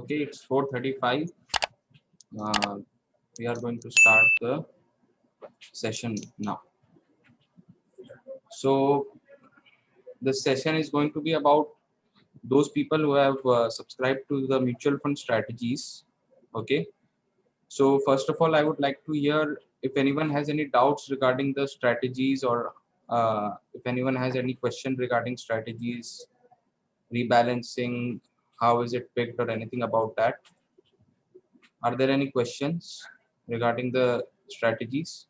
Okay, it's 4:35. We are going to start the session now. So the session is going to be about those people who have subscribed to the mutual fund strategies. Okay. So first of all, I would like to hear if anyone has any doubts regarding the strategies, or if anyone has any question regarding strategies, rebalancing, how is it picked, or anything about that. Are there any questions regarding the strategies?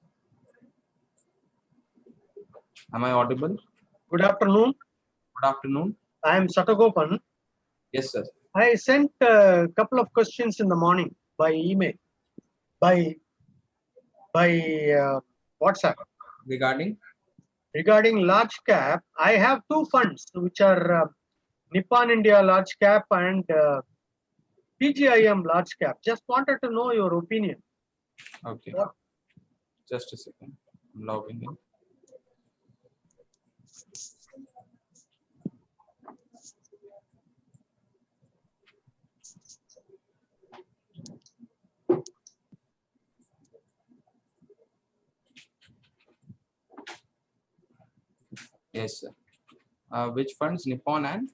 Am I audible? Good afternoon. Good afternoon. I am Satagopan. Yes, sir. I sent a couple of questions in the morning by email, by WhatsApp regarding large cap. I have two funds which are Nippon India large cap and PGIM large cap. Just wanted to know your opinion. Okay. Just a second. I'm logging in. Yes, sir. Which funds? Nippon and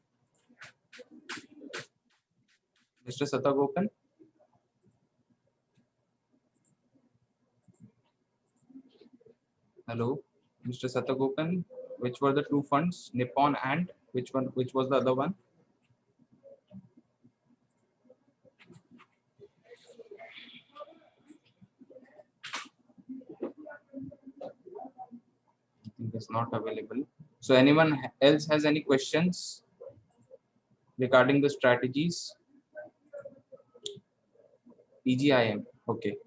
Mr. Satagopan? Hello, Mr. Satagopan. Which were the two funds? Nippon and which one? Which was the other one? I think it's not available. So anyone else has any questions regarding the strategies? PGIM. Okay.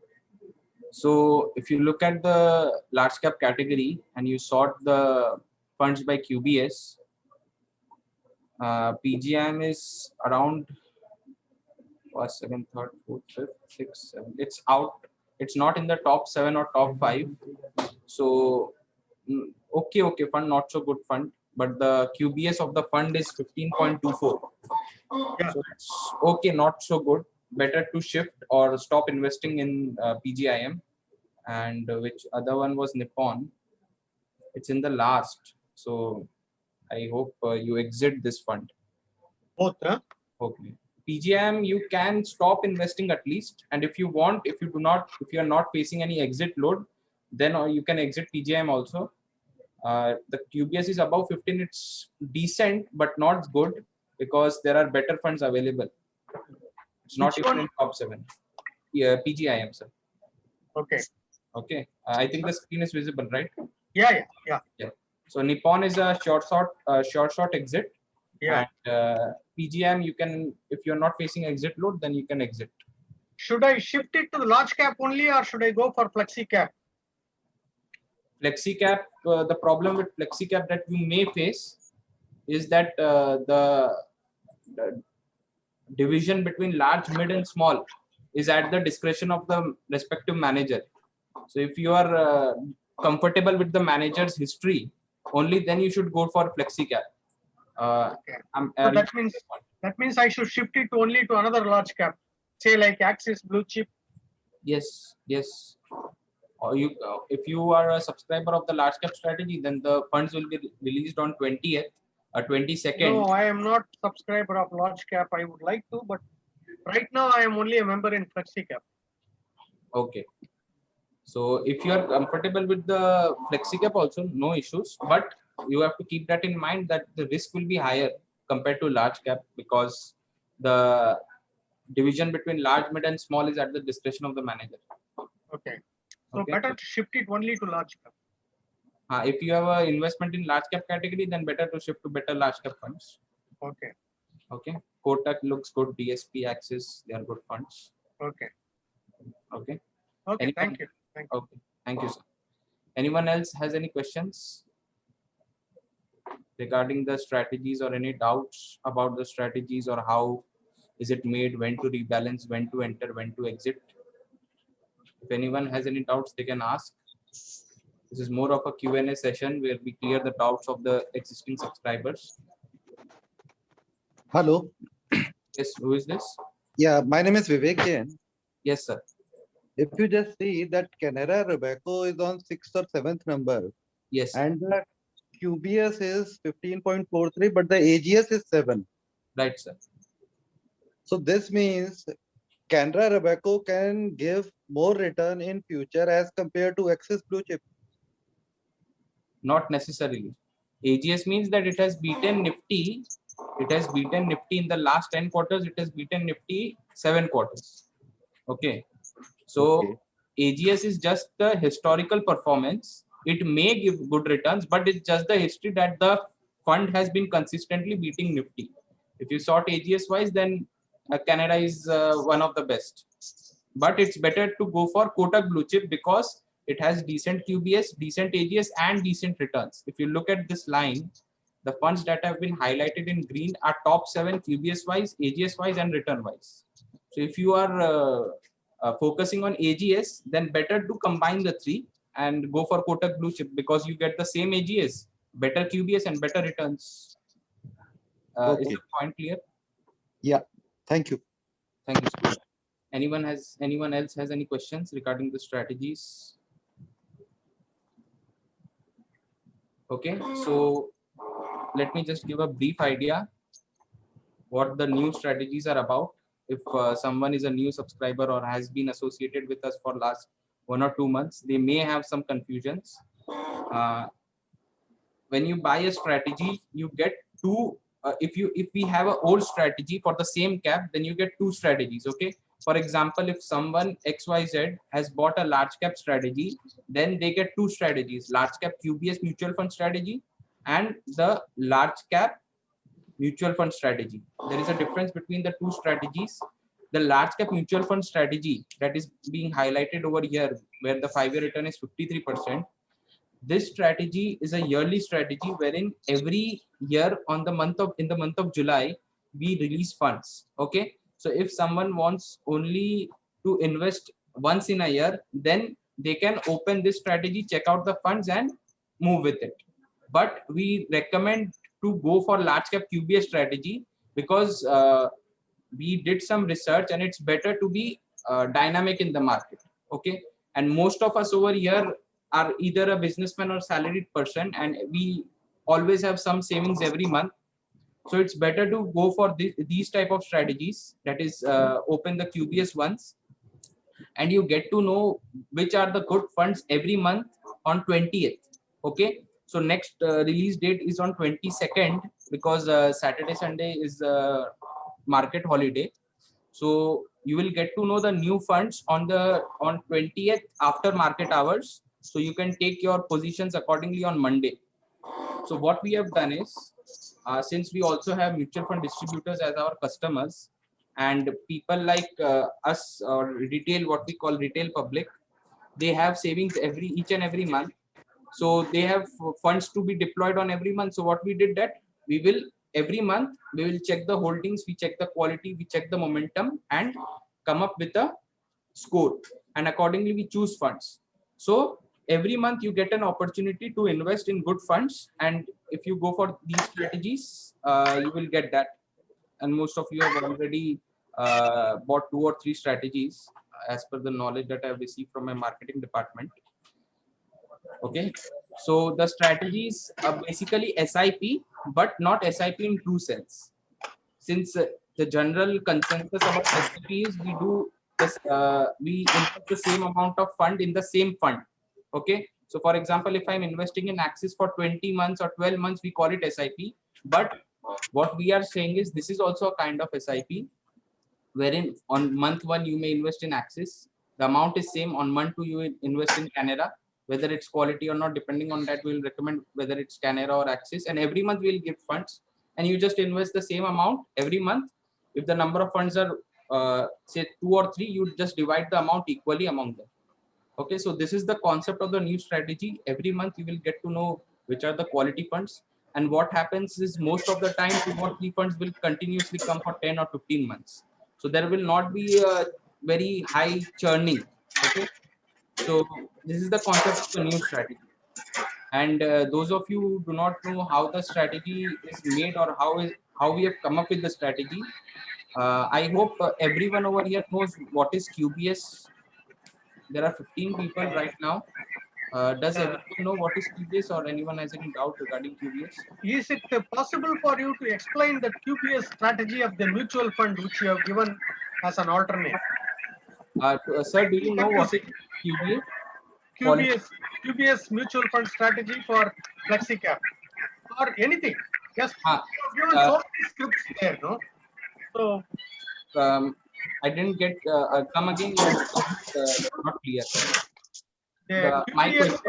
So if you look at the large cap category and you sort the funds by QBS, PGIM is around first, second, third, fourth, fifth, sixth, seventh. It's out. It's not in the top 7 or top 5. So okay, fund, not so good fund, but the QBS of the fund is 15.24. Yeah. So it's okay, not so good. Better to shift or stop investing in PGIM. And which other one was Nippon? It's in the last. So I hope you exit this fund. Both, huh? Okay. PGIM, you can stop investing at least. And if you want, if you are not facing any exit load, then you can exit PGIM also. The QBS is above 15. It's decent, but not good because there are better funds available. It's not Which even one? in top 7. Yeah, PGIM, sir. Okay. Okay. I think the screen is visible, right? Yeah. So Nippon is a short exit. Yeah. And PGIM, you can, if you're not facing exit load, then you can exit. Should I shift it to the large cap only, or should I go for flexi cap? Flexi cap, the problem with flexi cap that you may face is that the division between large, mid, and small is at the discretion of the respective manager. So if you are comfortable with the manager's history, only then you should go for flexi cap. Okay. So that means I should shift it only to another large cap, say like Axis Blue Chip. Yes. Or you, if you are a subscriber of the large cap strategy, then the funds will be released on 20th or 22nd. No, I am not subscriber of large cap. I would like to, but right now I am only a member in flexi cap. Okay. So if you are comfortable with the flexi cap also, no issues, but you have to keep that in mind that the risk will be higher compared to large cap because the division between large, mid, and small is at the discretion of the manager. Okay. So Okay. better to shift it only to large cap. If you have an investment in large cap category, then better to shift to better large cap funds. Okay. Okay. Kotak looks good. DSP, Axis, they are good funds. Okay. Okay. Okay. Thank you. Okay. Thank you, sir. Anyone else has any questions regarding the strategies or any doubts about the strategies or how is it made, when to rebalance, when to enter, when to exit? If anyone has any doubts, they can ask. This is more of a Q&A session where we clear the doubts of the existing subscribers. Hello. Yes, who is this? Yeah, my name is Vivek Jain. Yes, sir. If you just see that Canara Robeco is on sixth or seventh number, Yes, and the QBS is 15.43, but the AGS is 7. right, sir. So this means Canara Robeco can give more return in future as compared to Axis Blue Chip. Not necessarily. AGS means that it has beaten Nifty. It has beaten Nifty in the last 10 quarters. It has beaten Nifty 7 quarters. Okay. Okay. So AGS is just the historical performance. It may give good returns, but it's just the history that the fund has been consistently beating Nifty. If you sort AGS wise, then Canada is one of the best. But it's better to go for Kotak Blue Chip because it has decent QBS, decent AGS, and decent returns. If you look at this line, the funds that have been highlighted in green are top 7 QBS wise, AGS wise, and return wise. So if you are focusing on AGS, then better to combine the three and go for Kotak Blue Chip because you get the same AGS, better QBS, and better returns. Is Okay. the point clear? Yeah. Thank you. Thank you, sir. Anyone else has any questions regarding the strategies? Okay, so let me just give a brief idea what the new strategies are about. If someone is a new subscriber or has been associated with us for last 1 or 2 months, they may have some confusions. Uh, when you buy a strategy, you get two. If we have an old strategy for the same cap, then you get two strategies. Okay. For example, if someone XYZ has bought a large cap strategy, then they get two strategies: large cap QBS mutual fund strategy and the large cap mutual fund strategy. There is a difference between the two strategies. The large cap mutual fund strategy that is being highlighted over here, where the 5-year return is 53%. This strategy is a yearly strategy wherein every year on the month of July we release funds. Okay, so if someone wants only to invest once in a year, then they can open this strategy, check out the funds, and move with it. But we recommend to go for large cap QBS strategy because we did some research and it's better to be dynamic in the market. Okay, and most of us over here are either a businessman or salaried person, and we always have some savings every month. So it's better to go for these type of strategies, that is open the QBS ones, and you get to know which are the good funds every month on 20th. Okay, so next release date is on 22nd because Saturday Sunday is market holiday. So you will get to know the new funds on 20th after market hours, so you can take your positions accordingly on Monday. So what we have done is, since we also have mutual fund distributors as our customers, and people like us, or retail, what we call retail public, they have savings each and every month. So they have funds to be deployed on every month. So what we did, that we will every month we will check the holdings, we check the quality, we check the momentum, and come up with a score, and accordingly we choose funds. So every month you get an opportunity to invest in good funds, and if you go for these strategies, you will get that. And most of you have already bought 2 or 3 strategies as per the knowledge that I have received from my marketing department. Okay, so the strategies are basically SIP, but not SIP in true sense. Since the general consensus about SIP is we do this, we invest the same amount of fund in the same fund. Okay, so for example, if I'm investing in Axis for 20 months or 12 months, we call it SIP. But what we are saying is this is also a kind of SIP, wherein on month 1 you may invest in Axis, the amount is same. On month 2 you invest in Canara, whether it's quality or not, depending on that we'll recommend whether it's Canara or Axis, and every month we'll give funds, and you just invest the same amount every month. If the number of funds are say 2 or 3, you just divide the amount equally among them. Okay, so this is the concept of the new strategy. Every month you will get to know which are the quality funds, and what happens is most of the time 2 or 3 funds will continuously come for 10 or 15 months. So there will not be a very high churning. Okay, so this is the concept of the new strategy. And those of you who do not know how the strategy is made, or how we have come up with the strategy, I hope everyone over here knows what is QBS. There are 15 people right now. Does Uh, everyone know what is QBS, or anyone has any doubt regarding QBS? is it possible for you to explain the QBS strategy of the mutual fund which you have given as an alternate? Sir, do you know What what is is QBA? Quality. QBS QBS mutual fund strategy for FlexiCap or anything? Just Uh, you have given uh, so many scripts there, no? So I didn't get. Come again. Your voice is not clear. the QBS,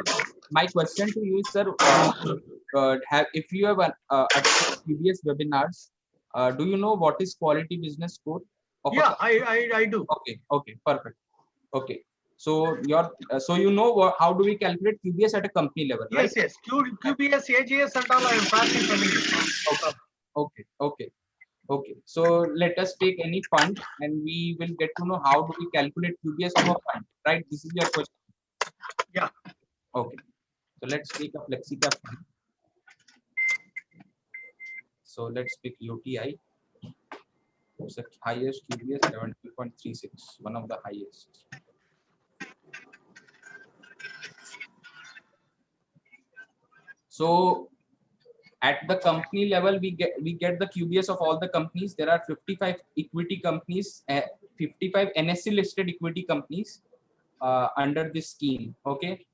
My question to you is, sir, if you have attended previous webinars, do you know what is quality business score of a yeah, company? I do. Okay, perfect. Okay, so so you know how do we calculate QBS at a company level, right? Yes. QBS, AGS, and all I am fairly familiar. Okay, okay. Okay, so let us take any fund and we will get to know how do we calculate QBS of a fund, right? This is your question. Yeah. Okay, so let's take a FlexiCap fund. So let's pick UTI. It's the highest QBS 70.36, one of the highest. So at the company level, we get the QBS of all the companies. There are 55 equity companies, 55 NSE listed equity companies under this scheme. Okay,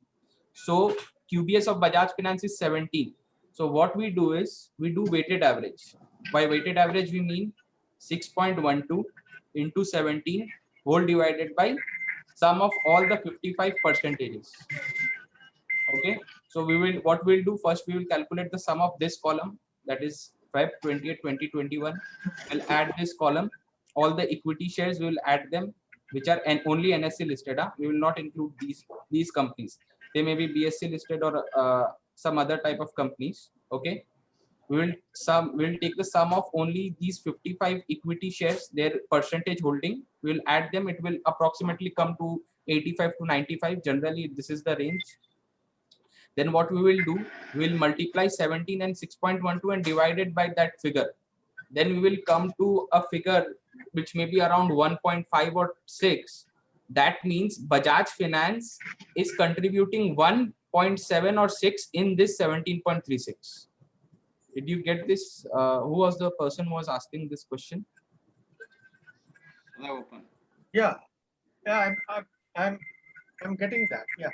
so QBS of Bajaj Finance is 17. So what we do is we do weighted average. By weighted average, we mean 6.12 into 17 whole divided by sum of all the 55 percentages. Okay, so what we'll do first, we will calculate the sum of this column, that is Feb 28 2021. We'll add this column, all the equity shares, we will add them, which are only NSE listed. We will not include these companies. They may be BSC listed or some other type of companies. Okay, we'll take the sum of only these 55 equity shares, their percentage holding. We'll add them. It will approximately come to 85 to 95. Generally, this is the range. Then what we will do, we will multiply 17 and 6.12 and divide it by that figure. Then we will come to a figure which may be around 1.5 or 6. That means Bajaj Finance is contributing 1.7 or 6 in this 17.36. Did you get this? Who was the person who was asking this question? Yeah. I'm getting that. Yeah.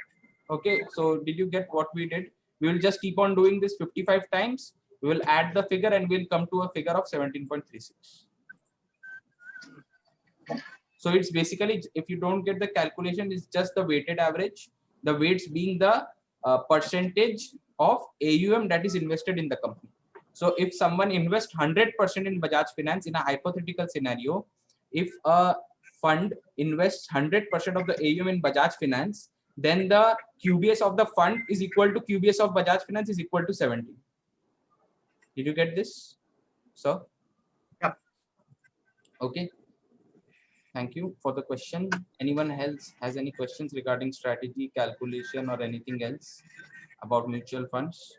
Okay, so did you get what we did? We will just keep on doing this 55 times. We will add the figure and we'll come to a figure of 17.36. So it's basically, if you don't get the calculation, it's just the weighted average, the weights being the percentage of AUM that is invested in the company. So if someone invests 100% in Bajaj Finance in a hypothetical scenario, if a fund invests 100% of the AUM in Bajaj Finance, then the QBS of the fund is equal to QBS of Bajaj Finance is equal to 70. Did you get this, sir? Yeah. Okay. Thank you for the question. Anyone else has any questions regarding strategy, calculation, or anything else about mutual funds?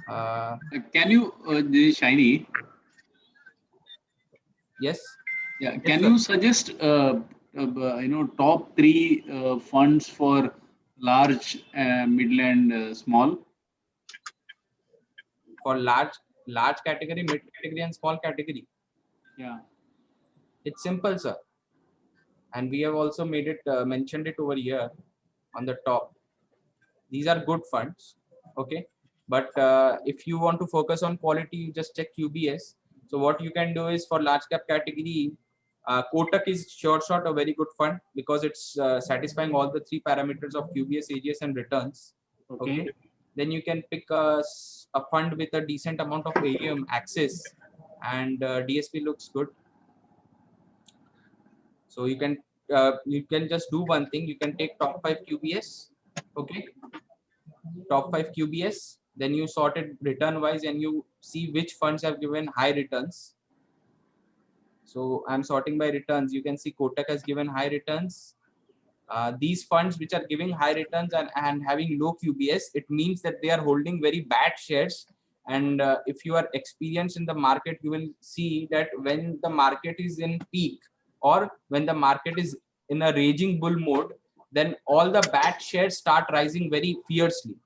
Can you, this is Shiny? Yes. Yeah. Yes, Can sir. you suggest, top 3 funds for large, middle, and small? For large category, mid category, and small category. Yeah. It's simple, sir. And we have also made it mentioned it over here on the top. These are good funds. Okay. But if you want to focus on quality, you just check QBS. So what you can do is, for large cap category, Kotak is sure shot a very good fund because it's satisfying all the 3 parameters of QBS, AGS, and returns. Okay. Then you can pick a fund with a decent amount of AUM access, and DSP looks good. So you can just do one thing. You can take top 5 QBS. Okay. Top 5 QBS, then you sort it return wise and you see which funds have given high returns. So I'm sorting by returns. You can see Kotak has given high returns. These funds which are giving high returns and having low QBS, it means that they are holding very bad shares And if you are experienced in the market, you will see that when the market is in peak or when the market is in a raging bull mode, then all the bad shares start rising very fiercely.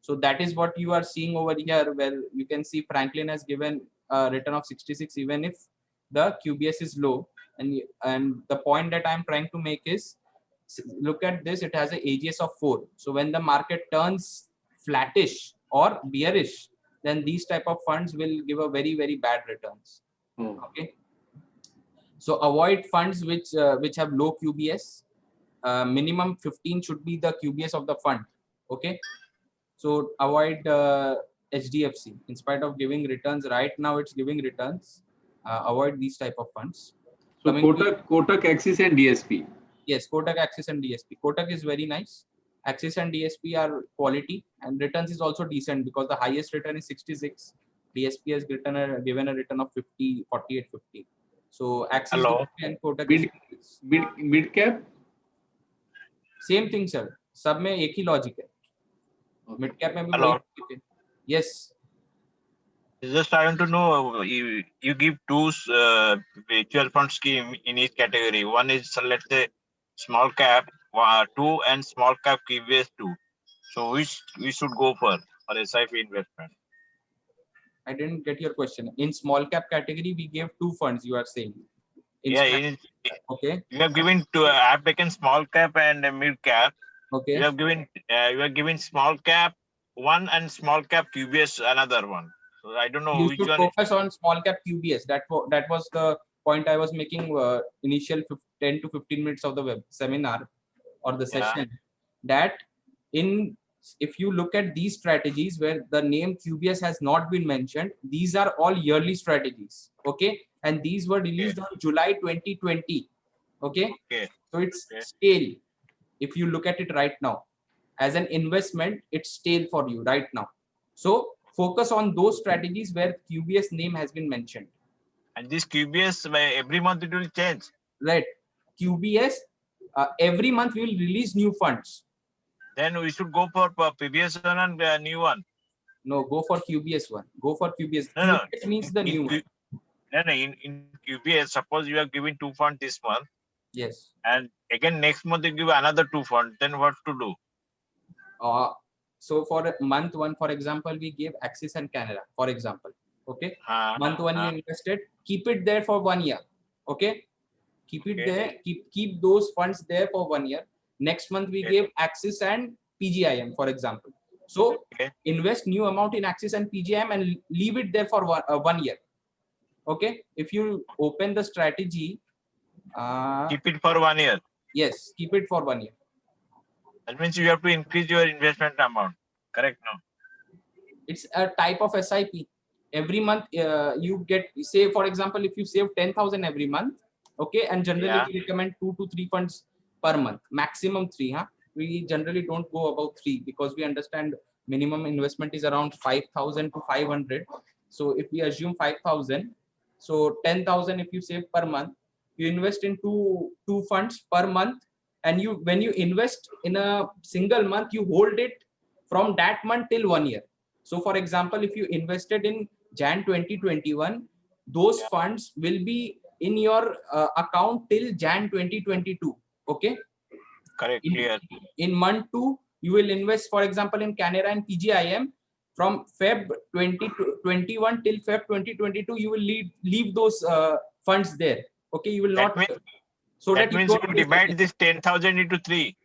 So that is what you are seeing over here, where you can see Franklin has given a return of 66 even if the QBS is low. And the point that I'm trying to make is, look at this, it has an AGS of 4. So when the market turns flattish or bearish, then these type of funds will give a very, very bad returns. Oh. Okay. So avoid funds which have low QBS. Minimum 15 should be the QBS of the fund. Okay. So avoid HDFC. In spite of giving returns, right now it's giving returns. Avoid these type of funds. So Coming Kotak, Axis and DSP. Yes, Kotak, Axis and DSP. Kotak is very nice. Axis and DSP are quality, and returns is also decent because the highest return is 66. DSP has given a return of 50, 48, 50. So Axis, Hello. DSP and Kotak is Mid cap. same thing, sir. सब में एक ही logic है. Mid cap में भी Hello. वही logic है. Yes. Just I want to know, you give two mutual fund scheme in each category. One is, let's say, small cap 2 and small cap KBS 2. So which we should go for SIP investment? I didn't get your question. In small cap category, we gave two funds. You are saying. Okay. You have given two. I have taken small cap and mid cap. Okay. You have given small cap one and small cap QBS another one. So I don't know You which should one. focus on small cap QBS. That was the point I was making initial 10 to 15 minutes of the web seminar or the session. That if you look at these strategies where the name QBS has not been mentioned, these are all yearly strategies. Okay. And these were released on July 2020. Okay. So it's stale. If you look at it right now, as an investment, it's stale for you right now. So focus on those strategies where QBS name has been mentioned. And this QBS, every month it will change. Right. QBS, every month we will release new funds. Then we should go for previous one and new one. No, go for QBS one. Go for QBS. No, QBS means the new one. No, in QBS, suppose you are giving 2 funds this month. Yes. And again next month you give another 2 funds. Then what to do? So for month 1, for example, we gave Axis and Canada, for example. Okay. Month 1 you invested. Keep it there for 1 year. Okay. Keep it there. Keep those funds there for 1 year. Next month we gave Axis and PGIM, for example. So invest new amount in Axis and PGIM and leave it there for 1 year. Okay. If you open the strategy, keep it for 1 year. Yes, keep it for 1 year. That means you have to increase your investment amount. Correct? No. It's a type of SIP. Every month you get, say for example, if you save 10,000 every month, okay, and generally we recommend 2 to 3 funds per month, maximum 3. We generally don't go above 3 because we understand minimum investment is around 5,000 to 500. So if we assume 5,000, so 10,000 if you save per month, you invest in two funds per month, and when you invest in a single month, you hold it from that month till 1 year. So for example, if you invested in Jan 2021, those funds will be in your account till Jan 2022. Okay. Correct. In month 2, you will invest, for example, in Canada and PGIM from Feb 2021 till Feb 2022. You will leave those funds there. Okay. You will not. So that means you divide this 10,000 into 3.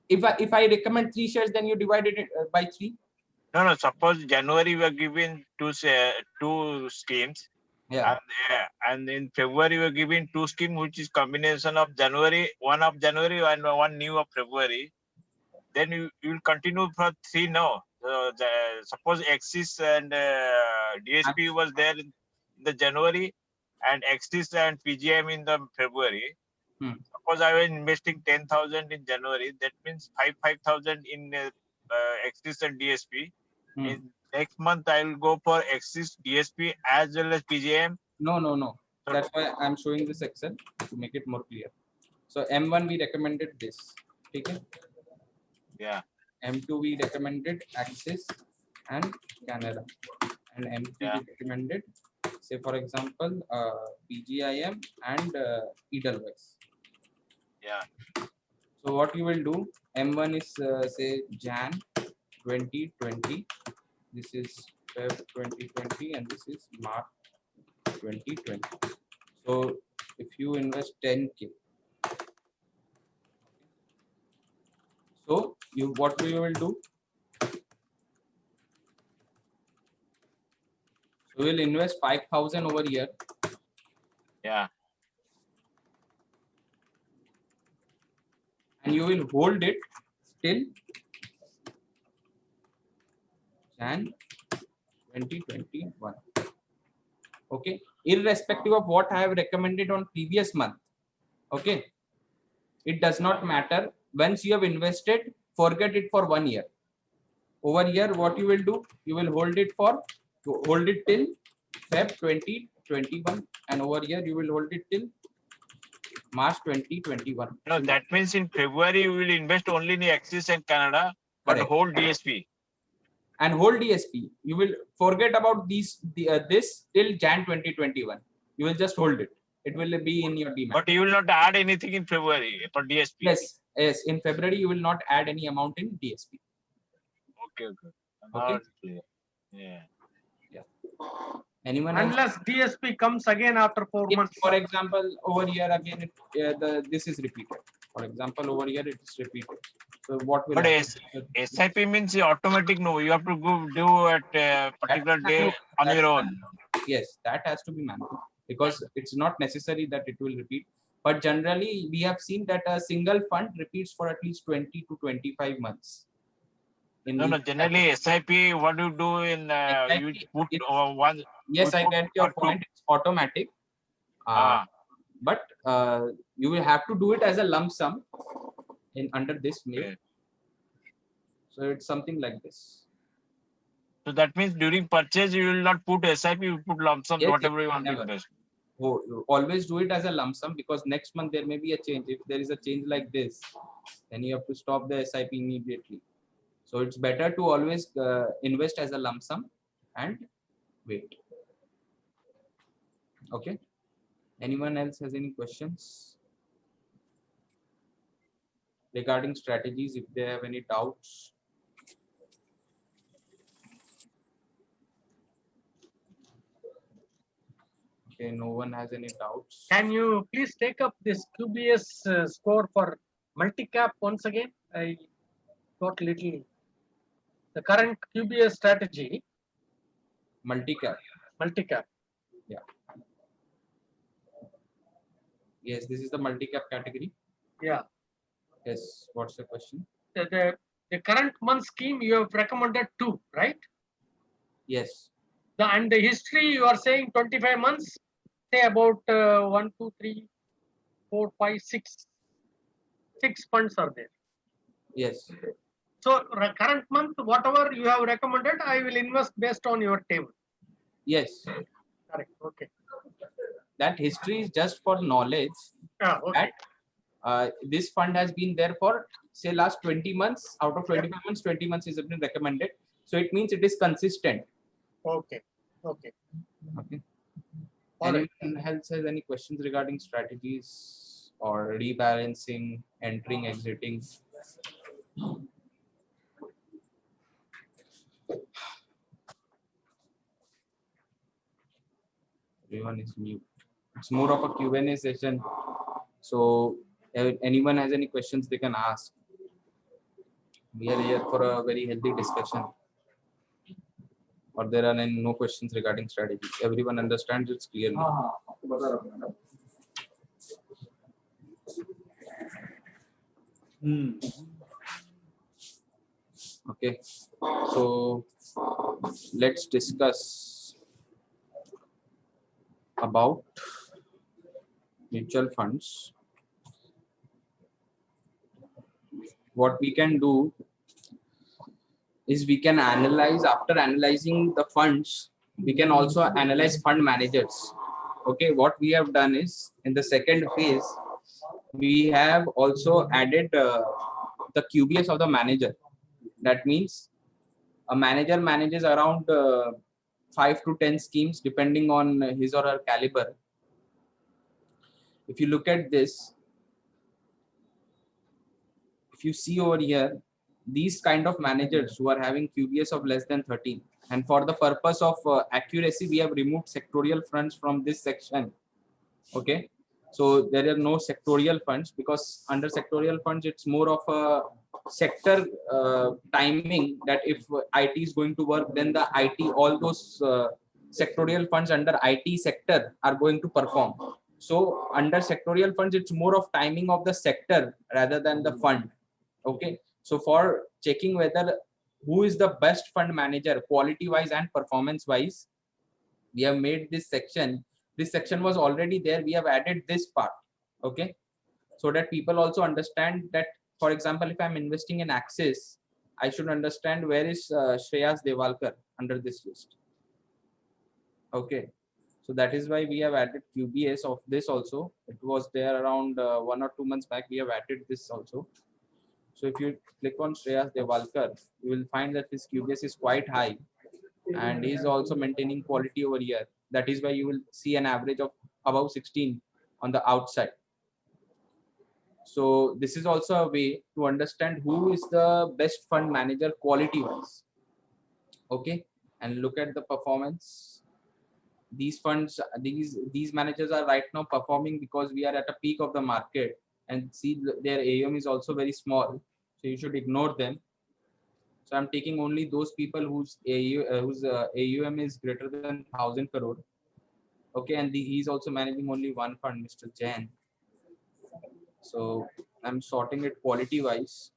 If I recommend 3 shares, then you divide it by 3. No. Suppose January we are giving two schemes. Yeah. And in February we are giving 2 schemes, which is combination of January, one of January and one new of February. Then you will continue for 3 now. Suppose Axis and DSP was there in the January, and Axis and PGM in the February. Suppose I was investing 10,000 in January, that means 5,000 in Axis and DSP. In next month, I will go for Axis, DSP as well as PGM. No. That's why I'm showing this Excel to make it more clear. So M1 we recommended this. Okay. Yeah. M2 we recommended Axis. and Canada, and MP Yeah. recommended, say for example, PGIM and Edelweiss. Yeah. So what you will do, M1 is say Jan 2020, this is Feb 2020, and this is March 2020. So if you invest 10K, so what you will do? So we'll invest 5,000 over here. Yeah. And you will hold it till Jan 2021. Okay, irrespective of what I have recommended on previous month. Okay, it does not matter. Once you have invested, forget it for 1 year. Over here, what you will do? You will hold it till Feb 2021, and over here you will hold it till March 2021. No, that means in February you will invest only in Axis and Canada, but Correct. hold DSP. And hold DSP. You will forget about this till Jan 2021. You will just hold it. It will be in your demat. But you will not add anything in February for DSP. Yes. In February you will not add any amount in DSP. Okay. Now Okay. it's clear. Yeah. Anyone else? Unless DSP comes again after 4 If, months. for example, over here again, this is repeated. For example, over here it is repeated. So what will But happen? SIP means automatic. No, you have to go do at a particular day on your own. Yes, that has to be manual, because it's not necessary that it will repeat. But generally, we have seen that a single fund repeats for at least 20 to 25 months. No. Generally, SIP, what do you do in you put one? Yes, I get your point. It's automatic. But you will have to do it as a lump sum under this MIP. Okay. So it's something like this. So that means during purchase you will not put SIP, you put lump sum, Yes, whatever you want to never. invest. Always do it as a lump sum, because next month there may be a change. If there is a change like this, then you have to stop the SIP immediately. So it's better to always invest as a lump sum and wait. Okay. Anyone else has any questions regarding strategies? If they have any doubts. Okay, no one has any doubts. Can you please take up this QBS score for multi-cap once again? I got little. The current QBS strategy. Multi-cap. Multi-cap. Yeah. Yes, this is the multi-cap category. Yeah. Yes. What's the question? The current month scheme you have recommended 2, right? Yes. And the history you are saying 25 months. Say about 1, 2, 3, 4, 5, 6. 6 funds are there. Yes. So current month, whatever you have recommended, I will invest based on your table. Yes. Correct. Okay. That history is just for knowledge. Yeah, okay. That this fund has been there for, say, last 20 months. Out of 25 months, 20 months has been recommended. So it means it is consistent. Okay. Okay. Okay. All Anyone else has any questions regarding strategies or rebalancing, entering, exiting? Everyone is mute. It's more of a Q&A session. So if anyone has any questions, they can ask. We are here for a very healthy discussion. Or there are no questions regarding strategy. Everyone understands it clearly. Okay, so let's discuss about mutual funds. What we can do is we can analyze, after analyzing the funds, we can also analyze fund managers. Okay, what we have done is, in the second phase, we have also added the QBS of the manager. That means A manager manages around 5 to 10 schemes depending on his or her caliber. If you look at this, if you see over here, these kind of managers who are having QBS of less than 13, and for the purpose of accuracy, we have removed sectorial funds from this section. Okay, so there are no sectorial funds, because under sectorial funds, it's more of a sector timing, that if IT is going to work, then the IT, all those sectorial funds under IT sector are going to perform. So under sectorial funds, it's more of timing of the sector rather than the fund. Okay, so for checking whether who is the best fund manager quality wise and performance wise, we have made this section. This section was already there, we have added this part. Okay, so that people also understand that, for example, if I'm investing in Axis, I should understand where is Shreyas Devalkar under this list. Okay, so that is why we have added QBS of this also. It was there around 1 or 2 months back, we have added this also. So if you click on Shreyas Devalkar, you will find that his QBS is quite high, and he is also maintaining quality over here. That is why you will see an average of above 16 on the outside. So this is also a way to understand who is the best fund manager quality wise. Okay, and look at the performance. These funds, these managers are right now performing because we are at a peak of the market, and see their AUM is also very small, so you should ignore them. So I'm taking only those people whose AUM is greater than 1,000 crore. Okay, and he's also managing only one fund, Mr. Jain. So I'm sorting it quality wise.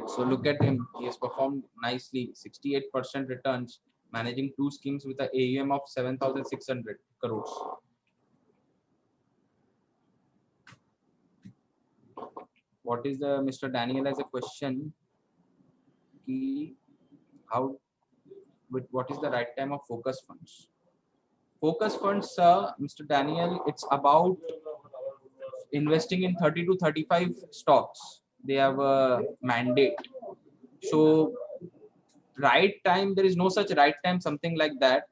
So look at him, he has performed nicely, 68% returns, managing 2 schemes with an AUM of 7,600 crores. What is the Mr. Daniel has a question? How, what is the right time of focus funds? Focus funds, Mr. Daniel, it's about investing in 30 to 35 stocks. They have a mandate. So right time, there is no such right time, something like that.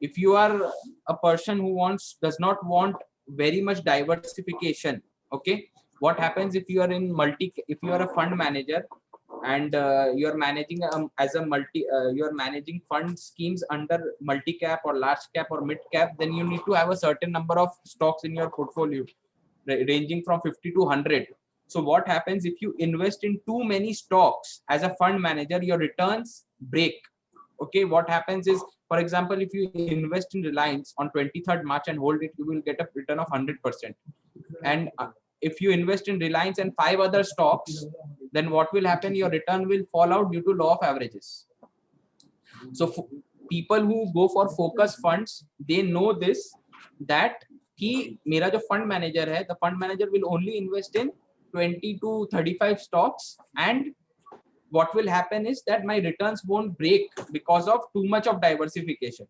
If you are a person who does not want very much diversification, okay, what happens if you are if you are a fund manager and you are managing you are managing fund schemes under multi cap or large cap or mid cap, then you need to have a certain number of stocks in your portfolio ranging from 50 to 100. So what happens if you invest in too many stocks as a fund manager, your returns break. Okay, what happens is, for example, if you invest in Reliance on 23rd March and hold it, you will get a return of 100%. And if you invest in Reliance and 5 other stocks, then what will happen? Your return will fall out due to law of averages. So people who go for focus funds, they know this, that मेरा जो fund manager है, the fund manager will only invest in 20 to 35 stocks, and what will happen is that my returns won't break because of too much of diversification.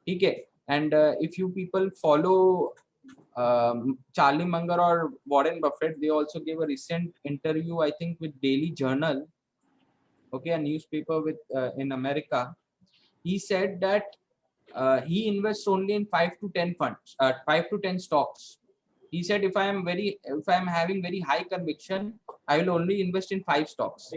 Okay, and if you people follow Charlie Munger or Warren Buffett, they also gave a recent interview, I think, with Daily Journal, okay, a newspaper with in America. He said that he invests only in 5 to 10 funds, 5 to 10 stocks. He said, if I am having very high conviction, I will only invest in 5 stocks.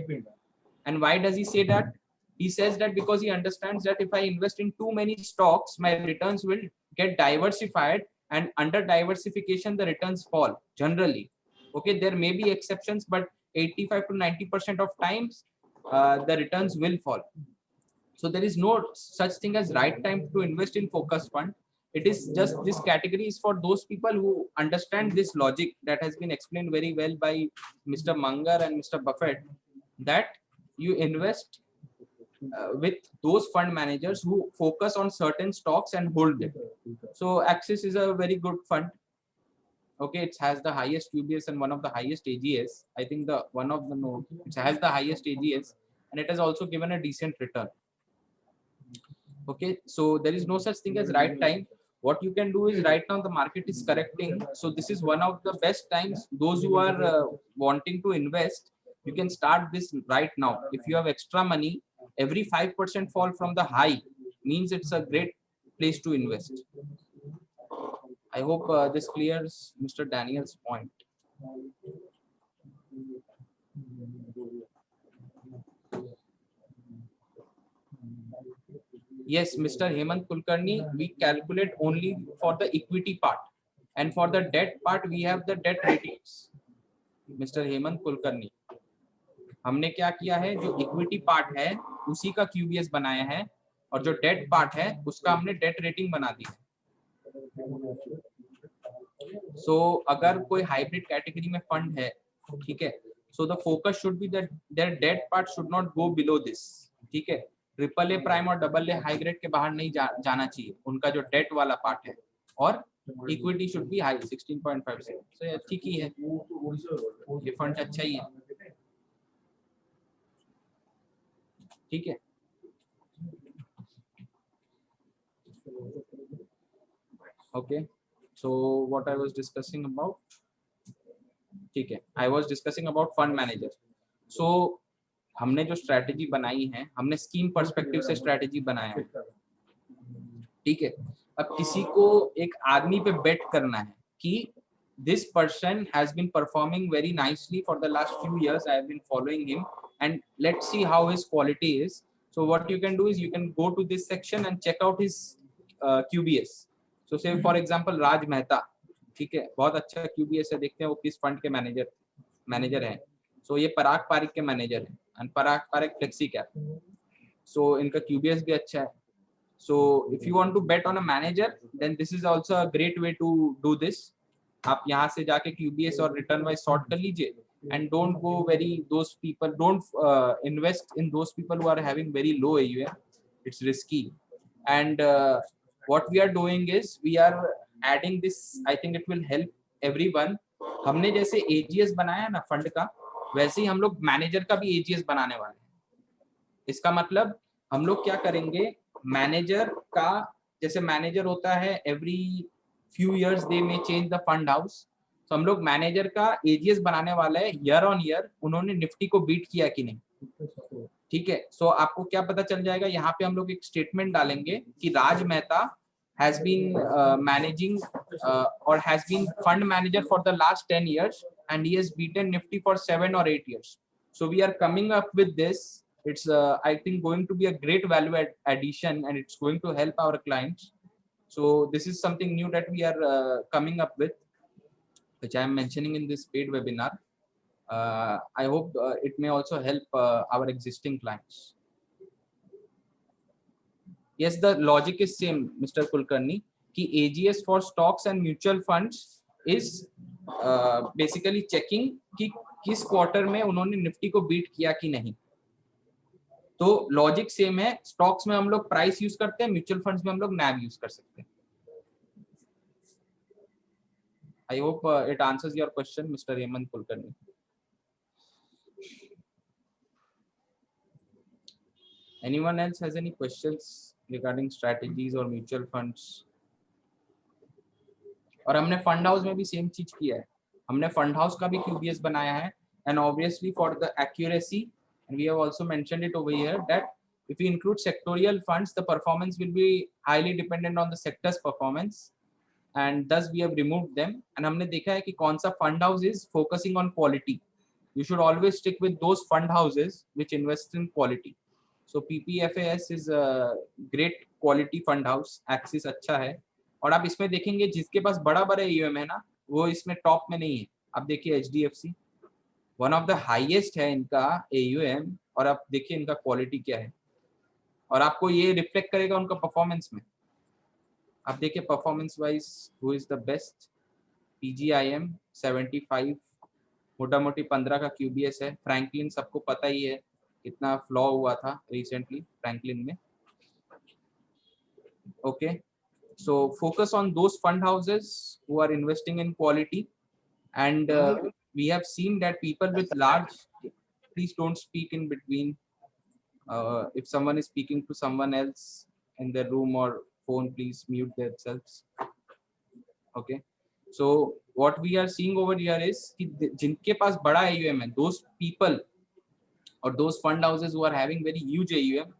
And why does he say that? He says that because he understands that if I invest in too many stocks, my returns will get diversified, and under diversification, the returns fall generally. Okay, there may be exceptions, but 85 to 90% of times, the returns will fall. So there is no such thing as right time to invest in focus fund. It is just, this category is for those people who understand this logic that has been explained very well by Mr. Munger and Mr. Buffett, that you invest with those fund managers who focus on certain stocks and hold them. So Axis is a very good fund. Okay, it has the highest QBS and one of the highest AGS. I think it has the highest AGS, and it has also given a decent return. Okay, so there is no such thing as right time. What you can do is, right now the market is correcting, so this is one of the best times. Those who are wanting to invest, you can start this right now. If you have extra money, every 5% fall from the high means it's a great place to invest. I hope this clears Mr. Daniel's point. Yes, Mr. Hemant Kulkarni, we calculate only for the equity part, and for the debt part we have the debt ratings. Mr. Hemant Kulkarni, हमने क्या किया है, जो equity part है उसी का QBS बनाया है, और जो डेट पार्ट है उसका हमने डेट रेटिंग बना दी है. सो अगर कोई हाइब्रिड कैटेगरी में फंड है, ठीक है, so the focus should be that their debt part should not go below this. ठीक है, ट्रिपल ए प्राइम और डबल ए हाई ग्रेड के बाहर नहीं जाना चाहिए उनका जो डेट वाला पार्ट है, और इक्विटी शुड बी हाई 16.5 से. सो ठीक ही है, ये फंड अच्छा ही है. ठीक है, okay, so what I was discussing about, ठीक है, I was discussing about fund manager. So हमने जो स्ट्रैटेजी बनाई है, हमने स्कीम पर्सपेक्टिव से स्ट्रैटेजी बनाया है. ठीक है, अब किसी को एक आदमी पे बेट करना है कि this person has been performing very nicely for the last few years, I have been following him and let's see how his quality is. So what you can do is you can go to this section and check out his QBS. So say for example राज मेहता, ठीक है, बहुत अच्छा QBS है, देखते हैं वो किस fund के मैनेजर हैं. सो ये पराग पारिक के मैनेजर हैं, and Parag Pareek flexi cap. So इनका QBS भी अच्छा है. So if you want to bet on a manager, then this is also a great way to do this. आप यहाँ से जाके QBS और रिटर्न वाइज सॉर्ट कर लीजिए, and don't go those people, don't invest in those people who are having very low AUM. It's risky. And what we are doing is we are adding this, I think it will help everyone. हमने जैसे AGS बनाया ना fund का, वैसे ही हम लोग manager का भी AGS बनाने वाले हैं. इसका मतलब हम लोग क्या करेंगे, मैनेजर का, जैसे मैनेजर होता है एवरी फ्यू इयर्स दे में चेंज द फंड हाउस, तो हम लोग मैनेजर का एजीएस बनाने वाला है ईयर ऑन ईयर उन्होंने निफ्टी को बीट किया कि नहीं. ठीक है, सो आपको क्या पता चल जाएगा, यहाँ पे हम लोग एक स्टेटमेंट डालेंगे कि राज Mehta has been managing or has been fund manager for the last 10 years and he has beaten Nifty for 7 or 8 years. So we are coming up with this. It's I think going to be a great value addition and it's going to help our clients. So this is something new that we are coming up with, which I am mentioning in this paid webinar. I hope it may also help our existing clients. Yes, the logic is same, Mr. Kulkarni, कि AGS for stocks and mutual funds is basically checking कि किस quarter में उन्होंने Nifty को beat किया कि नहीं. तो लॉजिक सेम है, स्टॉक्स में हम लोग प्राइस यूज करते हैं, म्यूचुअल फंड्स में हम लोग नैव यूज कर सकते हैं. I hope it answers your question, Mr. Hemant Kulkarni. Anyone else has any questions regarding strategies or mutual funds? और हमने फंड हाउस में भी सेम चीज किया है, हमने फंड हाउस का भी QBS बनाया है, and obviously for the accuracy, and we have also mentioned it over here that if we include sectorial funds, the performance will be highly dependent on the sector's performance, and thus we have removed them. And हमने देखा है कि कौन सा fund house is focusing on quality. You should always stick with those fund houses which invest in quality. So PPFAS is a great quality fund house. Axis अच्छा है, और आप इसमें देखेंगे जिसके पास बड़ा AUM है ना, वो इसमें टॉप में नहीं है. आप देखिए HDFC one of the highest है इनका AUM, और आप देखिए इनका क्वालिटी क्या है, और आपको ये रिफ्लेक्ट करेगा उनका परफॉर्मेंस में. आप देखिए performance wise who is the best. PGIM 75, मोटा मोटी 15 का QBS है. फ्रैंकलिन सबको पता ही है कितना फ्लॉ हुआ था रिसेंटली फ्रैंकलिन में. Okay, so focus on those fund houses who are investing in quality, and we have seen that people with large, please don't speak in between. If someone is speaking to someone else in their room or phone, please mute themselves. Okay, so what we are seeing over here is कि जिनके पास बड़ा AUM है, those people or those fund houses who are having very huge AUM,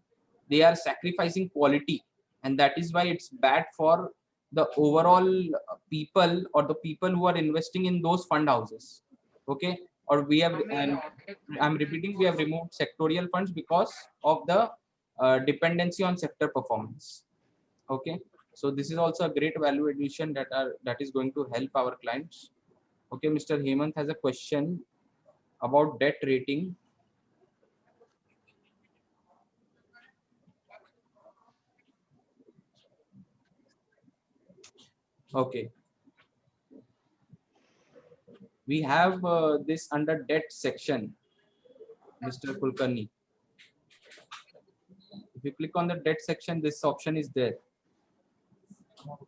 they are sacrificing quality, and that is why it's bad for the overall people or the people who are investing in those fund houses. Okay, or we have, and I'm repeating, we have removed sectorial funds because of the dependency on sector performance. Okay, so this is also a great value addition that is going to help our clients. Okay, Mr. Hemant has a question about debt rating. Okay, we have this under debt section, Mr. Kulkarni. If you click on the debt section, this option is there.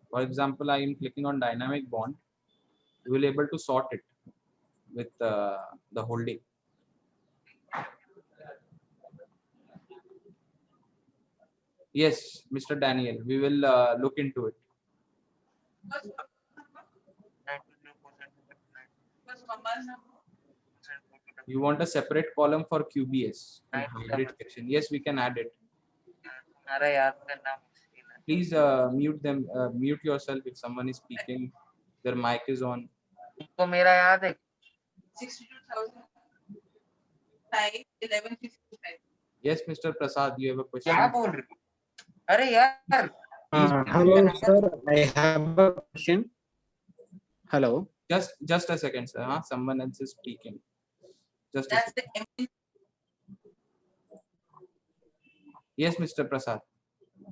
For example, I am clicking on dynamic bond. You will able to sort it with the holding. Yes, Mr. Daniel, we will look into it. You want a separate column for QBS and hybrid section? Yes, we can add it. Please mute them. Mute yourself if someone is speaking. Their mic is on. मेरा याद है 62,1155. Yes, Mr. Prasad, you have a question. क्या बोल रहे हो? अरे यार. Hello, sir. I have a question. Hello. Just a second, sir. Huh? Someone else is speaking. Just a That's second. the Yes, Mr. Prasad.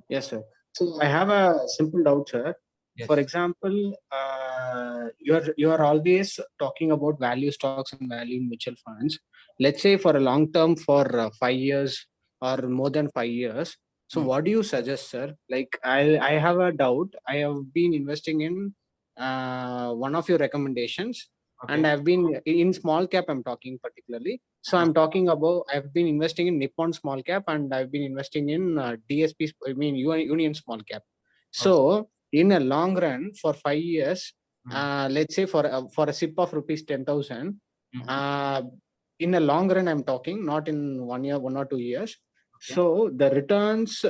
Yes, sir. So I have a simple doubt, sir. Yes. For example, you are always talking about value stocks and value mutual funds. Let's say for a long term, for 5 years or more than 5 years. So what do you suggest, sir? Like I have a doubt. I have been investing in one of your recommendations. Okay. And I've been in small cap, I'm talking particularly. So I'm talking about, I've been investing in Nippon small cap, and I've been investing in DSP, I mean Union small cap. So in a long run for 5 years, let's say for a SIP of rupees 10,000, in a long run, I'm talking, not in 1 year, 1 or 2 years. Okay. So the returns,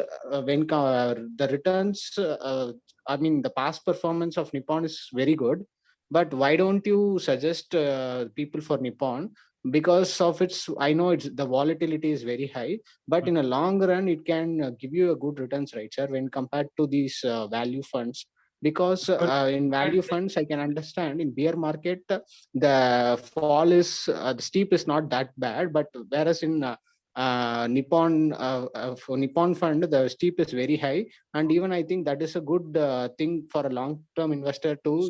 I mean, the past performance of Nippon is very good. But why don't you suggest people for Nippon? Because of its, I know it's the volatility is very high, but in a long run, it can give you a good returns, right, sir, when compared to these value funds. Because in value funds, I can understand in bear market, the fall is, the steep is not that bad, but whereas in Nippon for Nippon fund, the steep is very high, and even I think that is a good thing for a long-term investor to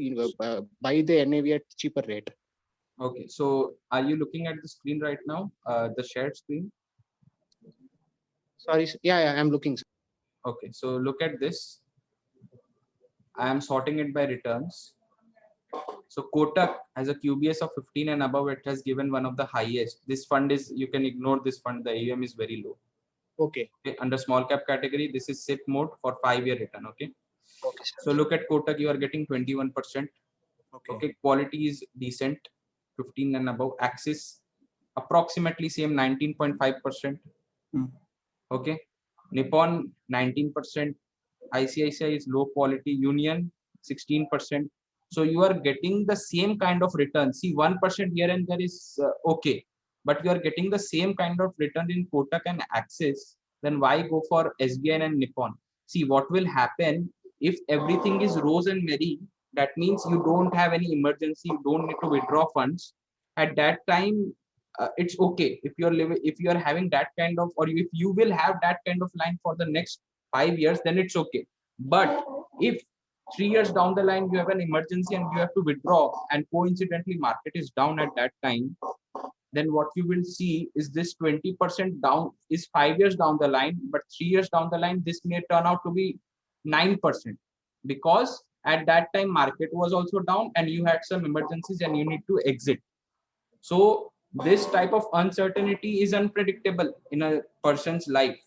buy the NAV at cheaper rate. Okay, so are you looking at the screen right now, the shared screen? Sorry, yeah, I'm looking. Okay, so look at this. I am sorting it by returns. So Kotak has a QBS of 15 and above. It has given one of the highest. This fund is, you can ignore this fund. The AUM is very low. Okay. Under small cap category, this is SIP mode for 5-year return. Okay. Okay. So look at Kotak. You are getting 21%. Okay. Quality is decent, 15 and above. Axis approximately same, 19.5%. Okay. Nippon 19%. ICICI is low quality. Union 16%. So you are getting the same kind of return. See, 1% here and there is okay, but you are getting the same kind of return in Kotak and Axis. Then why go for SBI and Nippon? See, what will happen if everything is rose and merry? That means you don't have any emergency. You don't need to withdraw funds. At that time, it's okay. If you are having that kind of, or if you will have that kind of line for the next 5 years, then it's okay. But if 3 years down the line you have an emergency and you have to withdraw, and coincidentally market is down at that time, then what you will see is this 20% down is 5 years down the line, but 3 years down the line this may turn out to be 9%, because at that time market was also down and you had some emergencies and you need to exit. So this type of uncertainty is unpredictable in a person's life.